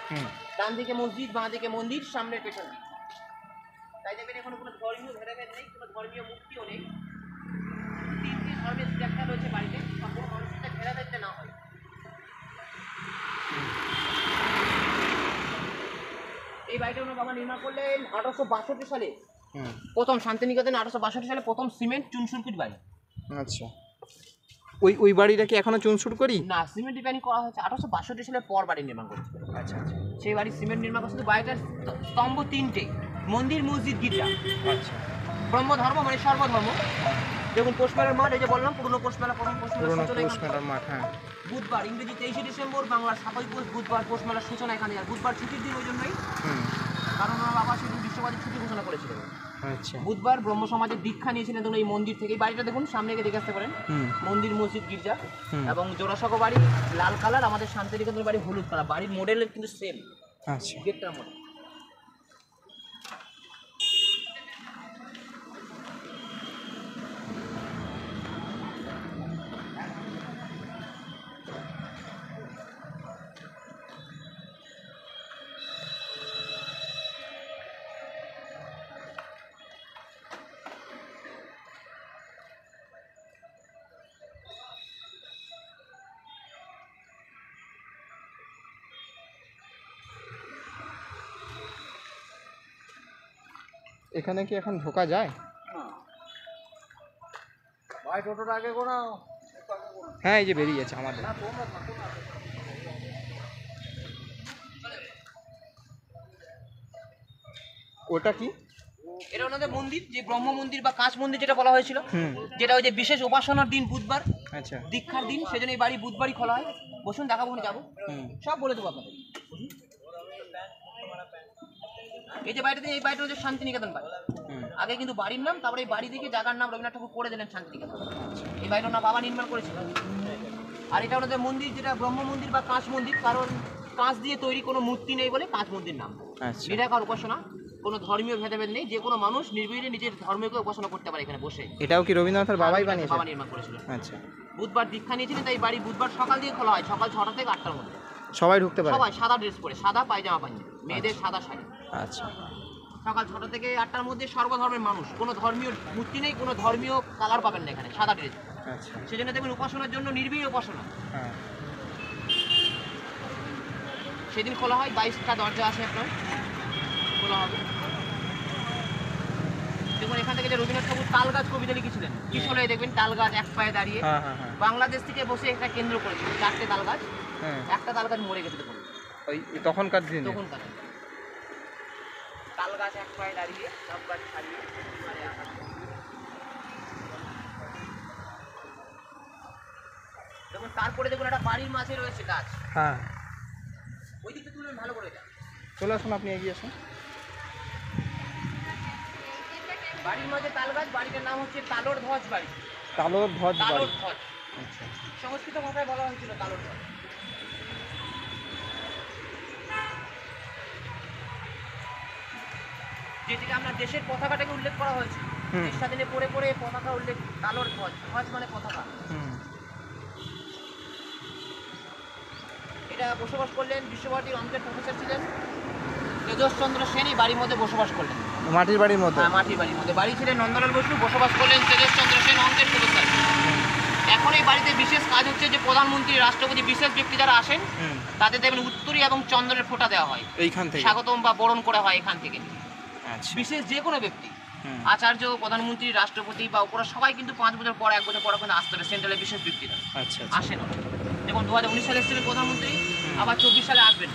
ডান দিকে মসজিদ, বাঁ দিকে মন্দির, সামনে পেছন দিকে। তাই দেখবেন এখন কোনো ধর্মীয় ভেদাভেদ নেই, কোনো ধর্মীয় মুক্তিও নেই। 3টি ধর্মের স্ট্রাকচার রয়েছে বাড়িতে, কোনো মানুষের ভেদাভেদটা না হয়। এই বাড়িটা ওনার বাবা নির্মাণ করলেন 1862 সালে। প্রথম শান্তিনিকেতনে 1862 সালে প্রথম সিমেন্ট চুনসুরকির বাড়ি। আচ্ছা। ওই বাড়িটা কি এখনো চুনসুর করি? না, সিমেন্ট ডিজাইন করা হয়েছে 1862 সালের পর বাড়ি নির্মাণ করেছে। আচ্ছা। সেই বাড়ি সিমেন্ট নির্মাণ করছে। বাড়িটার স্তম্ভ 3টে, মন্দির, মসজিদ, গির্জা। আচ্ছা। ব্রহ্ম ধর্ম মানে সর্বধর্ম। দেখুন পোস্টমেলার মাঠ, এই যে বললাম পুরনো পোস্টমেলা, প্রথম পুরনো পোস্টমেলা পৌষ মেলার মাঠ। হ্যাঁ। বুধবার, ইংরেজি 23শে ডিসেম্বর, বাংলার 7ই পৌষ বুধবার পোস্টমেলার সূচনা এখানে। আর বুধবার ছুটির দিন ওই জন্যই, কারণ ওনার বাবা সেদিন বিশ্ববাদী ছুটি ঘোষণা করেছিলেন। আচ্ছা। বুধবার ব্রহ্ম সমাজের দীক্ষা নিয়েছিলেন এই মন্দির থেকে। এই বাড়িটা দেখুন সামনে গিয়ে দেখে আসতে পারেন, মন্দির, মসজিদ, গির্জা। এবং জোড়াসাঁকো বাড়ি লাল কালার, আমাদের শান্তিনিকেতনের বাড়ি হলুদ কালার। বাড়ির মডেলের কিন্তু সেম, আচ্ছা। গেটটার মডেল। এখানে কি এখন ঢোকা যায়? ভাই টোটোটা আগে করো। হ্যাঁ, এই যে বেরিয়ে যাচ্ছে আমাদের। ওটা কি? এটা ওনাদের মন্দির, যে ব্রহ্ম মন্দির বা কাঁচ মন্দির যেটা বলা হয়েছিল, যেটা ওই যে বিশেষ উপাসনার দিন বুধবার, আচ্ছা দীক্ষার দিন, সেজন্য এই বাড়ি বুধবারই খোলা হয়। বসুন, দেখাবো, যাবো, সব বলে দেবো আপনাদের। এই যে বাড়িটা, এই বাড়িটা হচ্ছে শান্তিনিকেতন বাড়ি। আগে কিন্তু বাড়ির নাম, তারপরে এই বাড়ি থেকে জায়গার নাম রবীন্দ্রনাথ ঠাকুর করে দিলেন শান্তিনিকেতন। এই বাড়িটা ওনার বাবা নির্মাণ করেছিলেন। আর এটা ওনাদের মন্দির, যেটা ব্রহ্ম মন্দির বা কাঁচ মন্দির, কারণ কাঁচ দিয়ে তৈরি কোনো মূর্তি নেই বলে কাঁচ মন্দির নাম। আচ্ছা নিরাকার উপাসনা, কোনো ধর্মীয় ভেদাভেদ নেই, যে কোনো মানুষ নির্বিঘ্নে নিজের ধর্মকে উপাসনা করতে পারে এখানে বসে। এটাও কি রবীন্দ্রনাথের বাবাই বানিয়েছে? বাবা নির্মাণ করেছিলেন। আচ্ছা বুধবার দীক্ষা নিয়েছিলেন, তাই বাড়ি বুধবার সকাল দিয়ে খোলা হয়, সকাল 6টা থেকে 8টার মধ্যে। সবাই ঢুকতে পারে? সবাই সাদা ড্রেস পরে, সাদা পায়জামা পাঞ্জাবি, মেয়েদের সাদা শাড়ি। আচ্ছা সকাল 6টা থেকে 8টার মধ্যে সর্বধর্মের মানুষ, কোনো ধর্মীয় মূর্তি নেই, কোনো ধর্মীয় কালার পাবেন না এখানে, সাদা ড্রেস। আচ্ছা সেজন্য দেখবেন উপাসনার জন্য নির্বিঘ্ন উপাসনা। হ্যাঁ সেদিন খোলা হয়, 22টা দরজা আছে আপনার, খোলা হবে। দেখুন এখান থেকে যে রবীন্দ্রনাথ ঠাকুর তাল গাছ কবিতা লিখেছিলেন, পিছনে দেখবেন তাল গাছ এক পায়ে দাঁড়িয়ে, হ্যাঁ হ্যাঁ হ্যাঁ বাংলাদেশ থেকে বসে একটা কেন্দ্র করেছিল, 4টে তাল গাছ, হ্যাঁ একটা তাল গাছ মরে গেছে দেখুন ওই তখনকার দিনে? তখনকার। তাল গাছ এক পায়ে দাঁড়িয়ে, সব গাছ ছাড়িয়ে মানে আকাশে। দেখুন তারপরে দেখুন একটা বাড়ির মাঝে রয়েছে গাছ, হ্যাঁ ওই দিকটা তুলবেন ভালো করে এটা। চলে আসুন, আপনি এগিয়ে আসুন। বাড়ির মাঝে তাল গাছ, বাড়িটার নাম হচ্ছে তালোর ধ্বজ বাড়ি। তালোর ধ্বজ বাড়ি। তালোর ধ্বজ, আচ্ছা সংস্কৃত ভাষায় বলা হয়েছিল তালোর ধ্বজ। যেটিকে আমরা দেশের পতাকাটাকে উল্লেখ করা হয়েছে, দেশ স্বাধীনে পড়ে পড়ে পতাকা উল্লেখ, তালোর ধ্বজ, ধ্বজ মানে পতাকা। হুম এটা বসবাস করলেন বিশ্বভারতীর অঙ্কের প্রফেসর ছিলেন তেজসচন্দ্র সেন, এই বাড়ির মধ্যে বসবাস করলেন। মাটির বাড়ির মধ্যে? হ্যাঁ, মাটির বাড়ির মধ্যে। বাড়ি ছিলেন নন্দলাল বসু, বসবাস করলেন তেজসচন্দ্র সেন, অঙ্কের প্রফেসর। এখন এই বাড়িতে বিশেষ কাজ হচ্ছে যে প্রধানমন্ত্রী, রাষ্ট্রপতি, বিশেষ ব্যক্তি যারা আসেন তাদের দেখবেন উত্তরী এবং চন্দ্রের ফোঁটা দেওয়া হয়, এইখান থেকে স্বাগতম বা বরণ করা হয় এখান থেকে। আচ্ছা বিশেষ যে কোনো ব্যক্তি, আচার্য, প্রধানমন্ত্রী, রাষ্ট্রপতি বা উপরা সবাই কিন্তু 5 বছর পর, 1 বছর পর ওখানে আসতে হবে, সেন্ট্রালের বিশেষ ব্যক্তিরা আচ্ছা আসেন। যেমন 2019 সালে এসেছিলেন প্রধানমন্ত্রী, আবার 24 সালে আসবেন।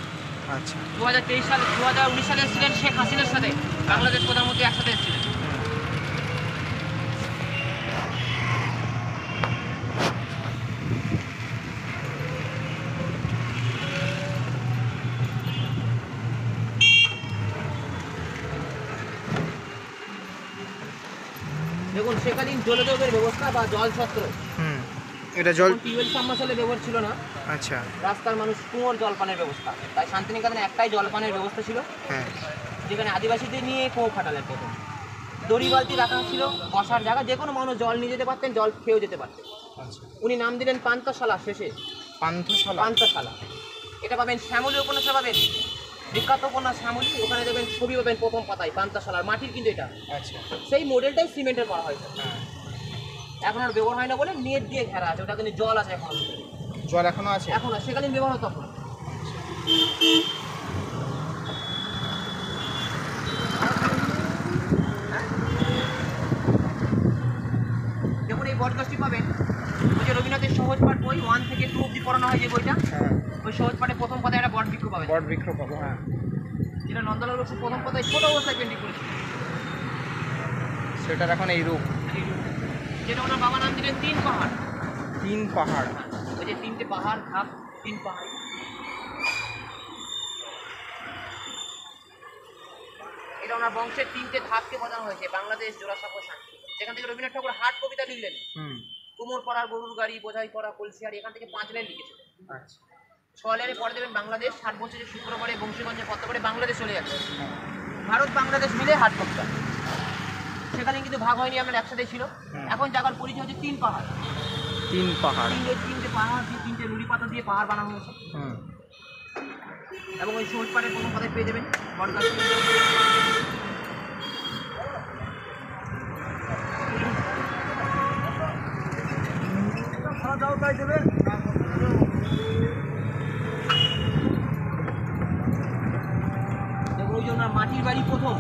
আচ্ছা 2023 সালে, 2019 সালে এসেছিলেন শেখ হাসিনার সাথে, বাংলাদেশ প্রধানমন্ত্রী একসাথে এসেছিলেন। দেখুন সেকালীন জলযোগের ব্যবস্থা বা জল ছত্র, এটা জল টিউবওয়েল সাবমার্সালের ব্যবহার ছিল না, আচ্ছা রাস্তার মানুষ কুয়োর জলপানের ব্যবস্থা। তাই শান্তিনিকেতনে একটাই জলপানের ব্যবস্থা ছিল, হ্যাঁ যেখানে আদিবাসীদের নিয়ে কুয়ো ফাটালেন প্রথম। দড়ি বালতি রাখা ছিল, বসার জায়গা, যে কোনো মানুষ জল নিয়ে যেতে পারতেন, জল খেয়েও যেতে পারতেন। আচ্ছা উনি নাম দিলেন পান্থশালা, শেষে পান্থশালা। পান্থশালা। এটা পাবেন শ্যামলী উপন্যাসে পাবেন, বিখ্যাত উপন্যাস শ্যামলী, ওখানে দেখবেন ছবি পাবেন প্রথম পাতায় পান্থশালার, মাটির কিন্তু এটা। আচ্ছা সেই মডেলটাই সিমেন্টের করা হয়েছে, হ্যাঁ এখন আর ব্যবহার হয় না বলে নেট দিয়ে ঘেরা আছে, ওটা কিন্তু জল আছে এখন, জল এখনো আছে? এখন আর, সেকালীন ব্যবহার হতো তখন। দেখুন এই বটগাছটি পাবেন, ওই যে রবীন্দ্রনাথের সহজ পাঠ বই 1 থেকে 2 অব্দি পড়ানো হয় যে বইটা, হ্যাঁ ওই সহজ পাঠে প্রথম পাতায় একটা বট বৃক্ষ পাবেন, বট বৃক্ষ পাবো, হ্যাঁ যেটা নন্দলাল বসু প্রথম পাতায় ছোট অবস্থায় পেন্টিং করেছিল, সেটার এখন এই রূপ। যেটা ওনার বাবা নাম দিলেন 3 পাহাড়। 3 পাহাড়? ওই যে 3টে পাহাড়, ধাপ, 3 পাহাড়। এটা ওনার বংশের 3টে ধাপকে বোঝানো হয়েছে, বাংলাদেশ, জোড়াসাঁকো, শান্তি। যেখান থেকে রবীন্দ্রনাথ ঠাকুর হাট কবিতা লিখলেন, কুমোর পাড়ার গরুর গাড়ি, বোঝাই করা কলসিয়ারি, এখান থেকে 5 লাইন লিখেছিলেন। আচ্ছা 6 লাইনে পরে দেবেন বাংলাদেশ, 60 বছর যে শুক্রবারে বংশীগঞ্জে পত্র করে বাংলাদেশ চলে যাচ্ছে, ভারত বাংলাদেশ মিলে হাট কবিতা। সেখানে কিন্তু ভাগ হয়নি, আমরা একসাথে ছিল। এখন জায়গার পরিচয় হচ্ছে 3 পাহাড়। 3 পাহাড়? 3টে পাহাড় দিয়ে, 3টে নুড়ি পাতা দিয়ে পাহাড় বানানো হয়েছে। এবং ওই সহজ পাড়ের প্রথম পাতায় পেয়ে যাবেন বটগাছ। খাওয়া দাওয়া তাই দেবে। দেখুন ওই যে ওনার মাটির বাড়ি প্রথম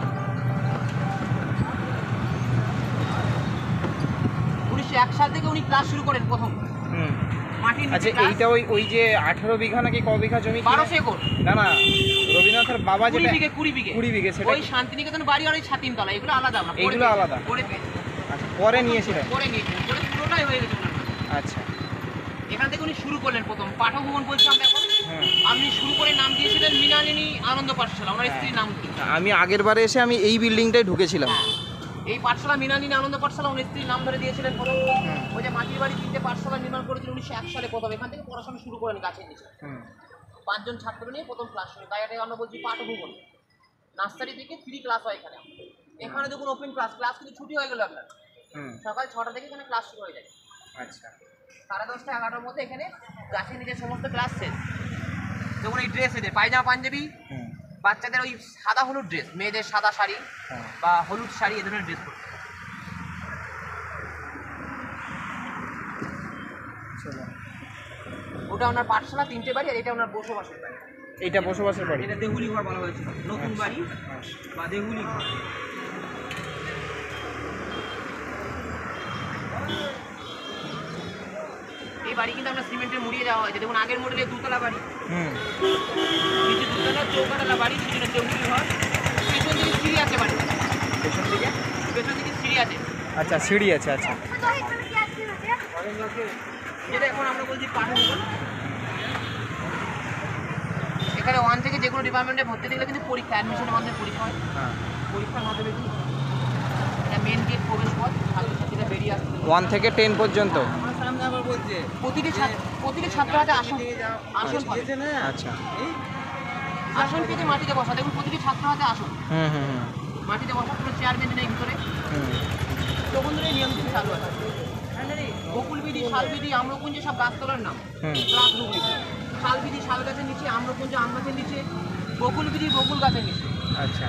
1901 সাল থেকে উনি ক্লাস শুরু করেন প্রথম মাটির। আচ্ছা এইটা ওই যে 18 বিঘা নাকি ক বিঘা জমি? 1200 একর। না না, রবীন্দ্রনাথের বাবা 20 যেটা বিঘে 20 বিঘে 20 বিঘে, সেটা ওই শান্তিনিকেতন বাড়ি আর ওই ছাতিমতলা এগুলো আলাদা আমরা এইগুলো আলাদা? করে পেয়েছি। আচ্ছা, পরে নিয়েছিলেন? করে নিয়েছিলেন, করে পুরোটাই হয়ে গেছে ওনার। আচ্ছা, এখান থেকে উনি শুরু করলেন প্রথম পাঠভবন বলছি আমরা এখন। হ্যাঁ। আপনি শুরু করে নাম দিয়েছিলেন মৃণালিনী আনন্দ পাঠশালা, ওনার স্ত্রীর নাম কি? আমি আগের বারে এসে আমি এই বিল্ডিংটাই ঢুকেছিলাম। হ্যাঁ। এই পাঠশালা মৃণালিনী আনন্দ পাঠশালা ওনার স্ত্রীর নাম ধরে দিয়েছিলেন প্রথম। ওই যে মাটির বাড়ি 3টে পাঠশালা নির্মাণ করেছিলেন 1901 সালে প্রথম। এখান থেকে পড়াশোনা শুরু করেন গাছের নিচে। 5 জন ছাত্র নিয়ে প্রথম ক্লাস শুরু, তাই এটাকে আমরা বলছি পাঠভবন। নার্সারি থেকে 3 ক্লাস হয় এখানে। এখানে দেখুন ওপেন ক্লাস, ক্লাস কিন্তু ছুটি হয়ে গেল আপনার। সকাল 6টা থেকে এখানে ক্লাস শুরু হয়ে যায়। আচ্ছা, 10:30 11টার মধ্যে এখানে গাছের নিচে সমস্ত ক্লাস শেষ। যেমন এই ড্রেস এদের পায়জামা পাঞ্জাবি, বাচ্চাদের ওই সাদা হলুদ ড্রেস, মেয়েদের সাদা শাড়ি বা হলুদ শাড়ি এ ধরনের ড্রেস পরতে। ওটা ওনার পাঠশালা 3টে বাড়ি, আর এটা ওনার বসবাসের বাড়ি। এইটা বসবাসের বাড়ি? এটা দেহুলি ঘর বলা হয়েছিল, নতুন বাড়ি বা দেহুলি ঘর। এই বাড়ি কিন্তু আমরা সিমেন্টের মুড়িয়ে দেওয়া হয়েছে। দেখুন আগের মডেলের 2তলা বাড়ি, নিচে 2তলা চৌকাটালা বাড়ি, পিছনে দেহুলি ঘর, পেছন দিকে সিঁড়ি আছে বাড়ি, পেছন দিকে? পেছন দিকে সিঁড়ি আছে। আচ্ছা, সিঁড়ি আছে। আচ্ছা, যেটা এখন আমরা বলছি পাঠভবন। এখানে 1 থেকে যে কোনো ডিপার্টমেন্টে ভর্তি গেলে কিন্তু পরীক্ষা, অ্যাডমিশনের মাধ্যমে পরীক্ষা হয়। পরীক্ষার মাধ্যমে এটা মেন গেট প্রবেশ পথ, ছাত্রছাত্রীরা বেরিয়ে আসছে 1 থেকে 10 পর্যন্ত? প্রতিটি ছাত্র হাতে আসন পাবে। আচ্ছা, আসন পেতে মাটিতে বসা। দেখুন প্রতিটি ছাত্র হাতে আসন, মাটিতে বসা, কোনো চেয়ার বেঞ্চ নেই ভিতরে। তখন ধরে নিয়ম কিন্তু চালু আছে। বকুলবিধি, শালবিধি, আম্রকুঞ্জ সব গাছতলার নাম। ক্লাস রুম শালবিধি শাল গাছের নিচে, আম্রকুঞ্জ আম গাছের নিচে, বকুলবিধি বকুল গাছের নিচে। আচ্ছা,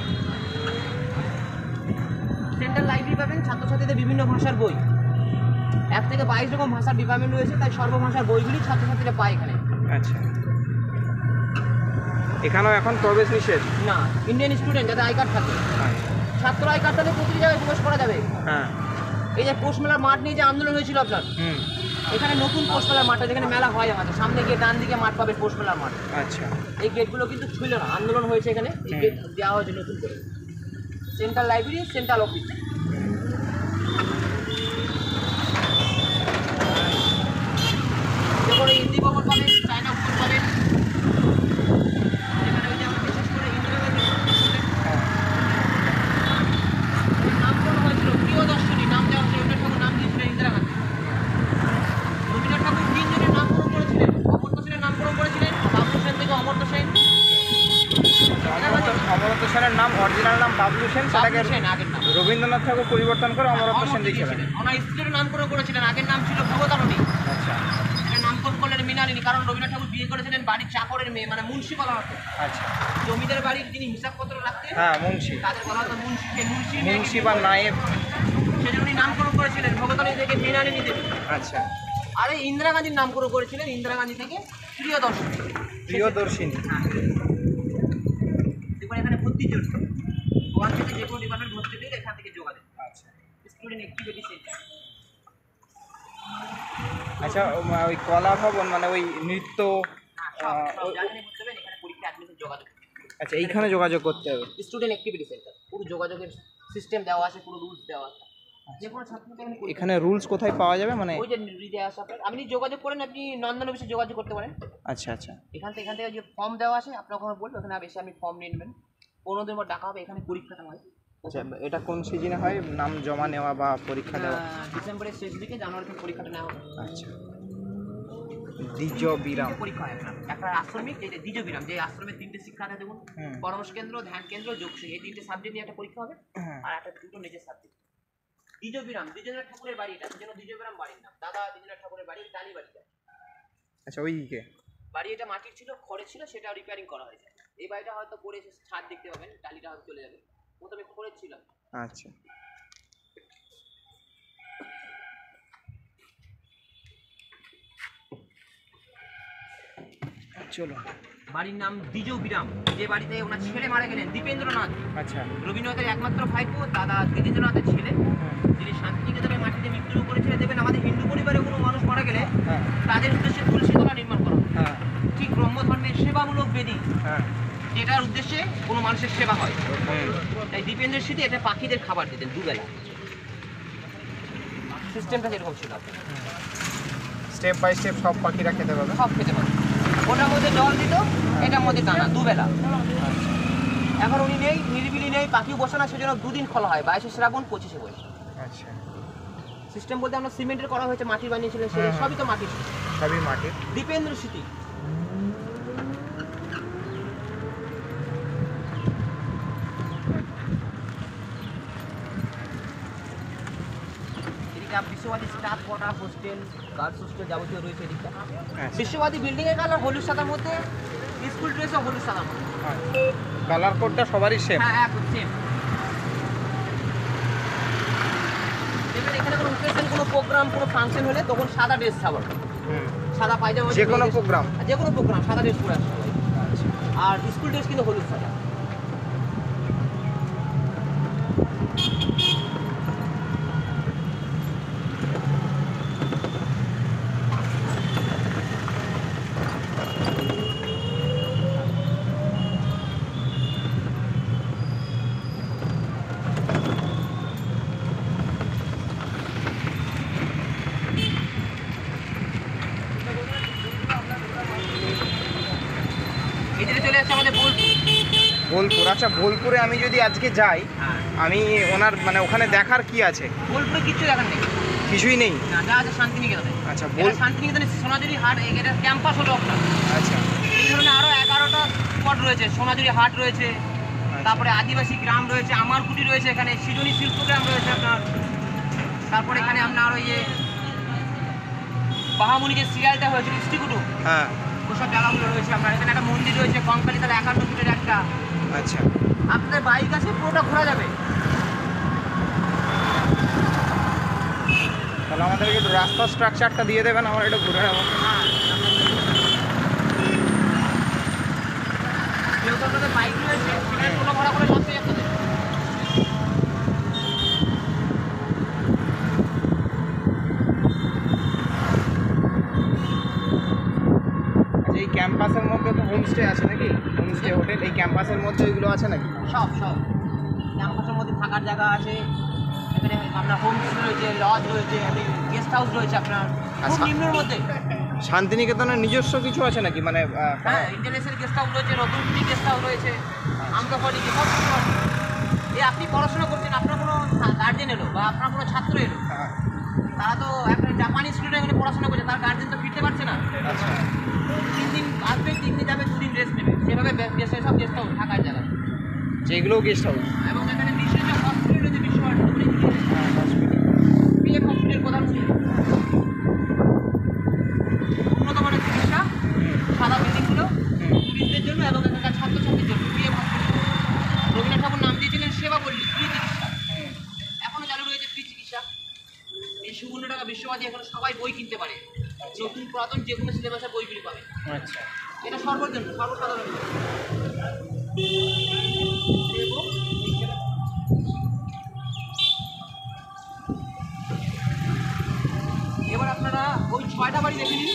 সেন্ট্রাল লাইব্রেরি পাবেন, ছাত্রছাত্রীদের বিভিন্ন ভাষার বই, 1 থেকে 22 রকম ভাষার ডিপার্টমেন্ট রয়েছে, তাই সর্বভাষার বইগুলি ছাত্রছাত্রীরা পায় এখানে। আচ্ছা, এখানেও এখন প্রবেশ নিষেধ? না, ইন্ডিয়ান স্টুডেন্ট যাদের আই কার্ড থাকে, ছাত্র আই কার্ড থাকলে প্রতিটি জায়গায় প্রবেশ করা যাবে। হ্যাঁ। এই যে পোস্ট মেলার মাঠ নিয়ে যে আন্দোলন হয়েছিল আপনার, এখানে নতুন পোস্ট মেলার মাঠ, যেখানে মেলা হয় আমাদের সামনে গিয়ে ডান দিকে মাঠ পাবে পোস্ট মেলার মাঠ। আচ্ছা, এই গেটগুলো কিন্তু ছিল না, আন্দোলন হয়েছে এখানে, এই গেট দেওয়া হয়েছে নতুন করে। Central library, central office. যেমন হিন্দি ভবন পাবেন, চায়না ভবন পাবেন, যেখানে ওই যে আমরা বিশেষ করে ইন্দিরা গান্ধী নামকরণ হয়েছিল, প্রিয়দর্শনী নাম দেওয়া হয়েছিল, রবীন্দ্রনাথ ঠাকুর নাম দিয়েছিলেন ইন্দিরা গান্ধী। রবীন্দ্রনাথ ঠাকুর 3 জনের নামকরণ করেছিলেন। অমর্ত্য সেনের নামকরণ করেছিলেন, বাবলু সেন থেকে অমর্ত্য সেন। অমর্ত্য সেনের নাম, অরিজিনাল নাম বাবলু সেন, সেটাকে বাবলু সেন আগের নাম। রবীন্দ্রনাথ ঠাকুর পরিবর্তন করে অমর্ত্য সেন দিয়েছিলেন। ওনার স্ত্রীর নামকরণ করেছিলেন, আগের নাম ছিল ভগতারণী। আচ্ছা, এটা নামকরণ করলেন মৃণালিনী, কারণ রবীন্দ্রনাথ ঠাকুর বিয়ে করেছিলেন বাড়ির চাকরের মেয়ে, মানে মুন্সি বলা হতো। আচ্ছা, জমিদার বাড়ির যিনি হিসাবপত্র রাখতেন, হ্যাঁ, মুন্সি, তাদের বলা হতো মুন্সি। মুন্সি বা নায়েব, সেজন্য উনি নামকরণ করেছিলেন ভগতারণী থেকে মৃণালিনী দেবী। আচ্ছা। আর এই ইন্দিরা গান্ধীর নামকরণ করেছিলেন ইন্দিরা গান্ধী থেকে প্রিয়দর্শনী। প্রিয়দর্শিনী। দেখুন এখানে ভর্তির জন্য 1 থেকে যে কোনো ডিপার্টমেন্ট ভর্তি দিলে এখান থেকে যোগাযোগ। আচ্ছা, স্টুডেন্ট অ্যাক্টিভিটি সেন্টার। আচ্ছা, ওই কলা ভবন মানে ওই নৃত্য, সব জানেন করতে হবে, এখানে পরীক্ষা অ্যাডমিশন যোগাযোগ। আচ্ছা, এইখানে যোগাযোগ করতে হবে? স্টুডেন্ট অ্যাক্টিভিটি সেন্টার, পুরো যোগাযোগের সিস্টেম দেওয়া আছে, পুরো রুলস দেওয়া আছে। যে কোনো ছাত্রকে এখানে রুলস কোথায় পাওয়া যাবে মানে? ওই যে রিডে আসা আপনি যোগাযোগ করেন, আপনি নন্দন অফিসে যোগাযোগ করতে পারেন। আচ্ছা, আচ্ছা, এখান থেকে যে ফর্ম দেওয়া আছে আপনাকে ওখানে বলবে, ওখানে এসে আপনি ফর্ম নিয়ে নেবেন। 15 দিন পর ডাকা হবে, এখানে পরীক্ষাটা হয়। আচ্ছা, এটা কোন সিজনে হয়, নাম জমা নেওয়া বা পরীক্ষা দেওয়া? ডিসেম্বরের শেষ দিকে, জানুয়ারি থেকে পরীক্ষাটা নেওয়া হবে। আচ্ছা, দ্বিজ বিরাম পরীক্ষা হয় আপনার একটা আশ্রমিক, যেটা দ্বিজ বিরাম, যে আশ্রমের 3টে শিক্ষা আছে দেখুন, পরামর্শ কেন্দ্র, ধ্যান কেন্দ্র, যোগশ্রী, এই 3টে সাবজেক্ট নিয়ে একটা পরীক্ষা হবে, আর একটা 2টো নিজের সাবজেক্ট। দ্বিজ বিরাম, দ্বিজেন্দ্রনাথ ঠাকুরের বাড়ি, এটা সেজন্য দ্বিজ বিরাম বাড়ির নাম। দাদা দ্বিজেন্দ্রনাথ ঠাকুরের বাড়ি, টালি বাড়িটা। আচ্ছা, ওইদিকে বাড়ি এটা মাটির ছিল, খড়ের ছিল, সেটা রিপেয়ারিং করা হয়েছে। এই বাড়িটা হয়তো পরে এসে ছাদ দেখতে পাবেন, টালিটা হয়তো চলে যাবে, প্রথমে খড়ের ছিল। আচ্ছা, চলো। বাড়ির নাম দ্বিজ বিরাম, যে বাড়িতে ওনার ছেলে মারা গেলেন, দীপেন্দ্রনাথ। আচ্ছা, রবীন্দ্রনাথের একমাত্র ভাইপো, দাদা দ্বিজেন্দ্রনাথের ছেলে, যিনি শান্তিনিকেতনের মাটিতে মৃত্যুর করেছিলেন। দেখবেন আমাদের হিন্দু পরিবারে কোনো মানুষ মারা গেলে তাদের উদ্দেশ্যে তুলসী তলা নির্মাণ করা হয়। ঠিক একটি ব্রহ্ম ধর্মের সেবামূলক বেদি, হ্যাঁ যেটার উদ্দেশ্যে কোনো মানুষের সেবা হয়। তাই দীপেন্দ্র স্মৃতি এটা পাখিদের খাবার দিতেন দুবেলা। সিস্টেমটা যেরকম ছিল স্টেপ বাই স্টেপ সব পাখিরা খেতে পাবে। সব খেতে পারে। ওটার মধ্যে জল দিত, এটার মধ্যে দানা, দুবেলা। এখন উনি নেই, নিরিবিলি নেই, পাখিও বসে না, সেজন্য 2 দিন খোলা হয়, 22শে শ্রাবণ 25শে বৈশাখ। আচ্ছা, সিস্টেম বলতে আমরা সিমেন্টের করা হয়েছে, মাটির বানিয়েছিলেন, সেটা সবই তো মাটির। সবই মাটির। দীপেন্দ্র স্মৃতি। এদিকে বিশ্ববাদী staff quarter, hostel, girls hostel যাবতীয় রয়েছে এদিকটা। বিশ্ববাদী বিল্ডিং এর কালার হলুদ সাদার মধ্যে, স্কুল ড্রেসও হলুদ সাদার মধ্যে। কালার কোডটা সবারই সেম। হ্যাঁ একদম সেম। এবার এখানে কোনো অকেশন, কোনো প্রোগ্রাম, কোনো ফাংশন হলে তখন সাদা ড্রেস ছাড়া, সাদা পায়জামা, যে কোনো প্রোগ্রাম, যে কোনো প্রোগ্রাম সাদা ড্রেস পরে আসতে হবে। আর স্কুল ড্রেস কিন্তু হলুদ সাদা। এদিকে চলে আসছে আমাদের বোলপুর। বোলপুর। আচ্ছা, বোলপুরে আমি যদি আজকে যাই, আমি ওনার মানে ওখানে দেখার কি আছে? বোলপুরে কিচ্ছু দেখার নেই, কিছুই নেই। না, যা আছে শান্তিনিকেতনে। আচ্ছা, শান্তিনিকেতনে সোনাঝুরি হাট, এটা ক্যাম্পাস হলো আপনার। আচ্ছা, এই ধরনের আরো 11টা স্পট রয়েছে। সোনাঝুরি হাট রয়েছে, তারপরে আদিবাসী গ্রাম রয়েছে, আমারকুটি রয়েছে, এখানে সিডনি শিল্পগ্রাম রয়েছে আপনার। তারপরে এখানে আপনার ওই যে বাহামুনি যে সিরিয়ালটা হয়েছিল ইস্টিকুটু, হ্যাঁ, ওসব জায়গাগুলো রয়েছে আপনার। এখানে একটা মন্দির রয়েছে, কঙ্কালী তার 51 ফুটের একটা। আচ্ছা, আপনাদের বাইক আছে, পুরোটা ঘোরা যাবে। তাহলে আমাদেরকে একটু রাস্তার স্ট্রাকচারটা দিয়ে দেবেন, আমরা একটু ঘুরে নেবো। যেহেতু আপনাদের বাইক রয়েছে, সেখানে টোটো ভাড়া করে সব পেয়ে যাবে। আচ্ছা, এই ক্যাম্পাসের মধ্যে তো হোমস্টে আছে নাকি? হোমস্টে হোটেল এই ক্যাম্পাসের মধ্যে ওইগুলো আছে নাকি? সব ক্যাম্পাসের মধ্যে থাকার জায়গা আছে। এখানে আপনার হোমস্টে রয়েছে, লজ রয়েছে, গেস্ট হাউস রয়েছে আপনার, খুব নিম্নের মধ্যে। শান্তিনিকেতনের নিজস্ব কিছু আছে নাকি? মানে হ্যাঁ, ইন্টারন্যাশনাল গেস্ট হাউস রয়েছে, রতনপুরি গেস্ট হাউস রয়েছে, আমদাফারি, সব কিছু আছে। এই আপনি পড়াশোনা করছেন, আপনার কোনো গার্জেন এলো বা আপনার কোনো ছাত্র এলো, তারা তো একটা জাপানি স্টুডেন্ট এখানে পড়াশোনা করছে, তার গার্জেন তো ফিরতে পারছে না। আচ্ছা, 3 দিন আসবে, 3 দিন যাবে, 2 দিন রেস্ট নেবে, সেভাবে সব গেস্ট হাউস থাকার জায়গা। যেগুলো গেস্ট হাউস। এবং এখানে বিশেষ যে হসপিটাল রয়েছে, বিশ্বভারতী পিএম হসপিটাল প্রধান ছিল, উন্নত মানের চিকিৎসা, সাদা বিল্ডিংগুলো টুরিস্টদের জন্য এবং এখানকার ছাত্রছাত্রীর জন্য। পিএম হসপিটাল রবীন্দ্রনাথ ঠাকুর নাম দিয়েছিলেন সেবা বললি, ফ্রি চিকিৎসা। এখনও চালু রয়েছে ফ্রি চিকিৎসা। এই 50 টাকা বিশ্ববাদী এখন সবাই বই কিনতে পারে, নতুন পুরাতন যে কোনো সিলেবাসের বইগুলি পাবে। আচ্ছা, এটা সর্বজন্য, সর্বসাধারণ। এবার আপনারা ওই 6টা বাড়ি দেখে নিন।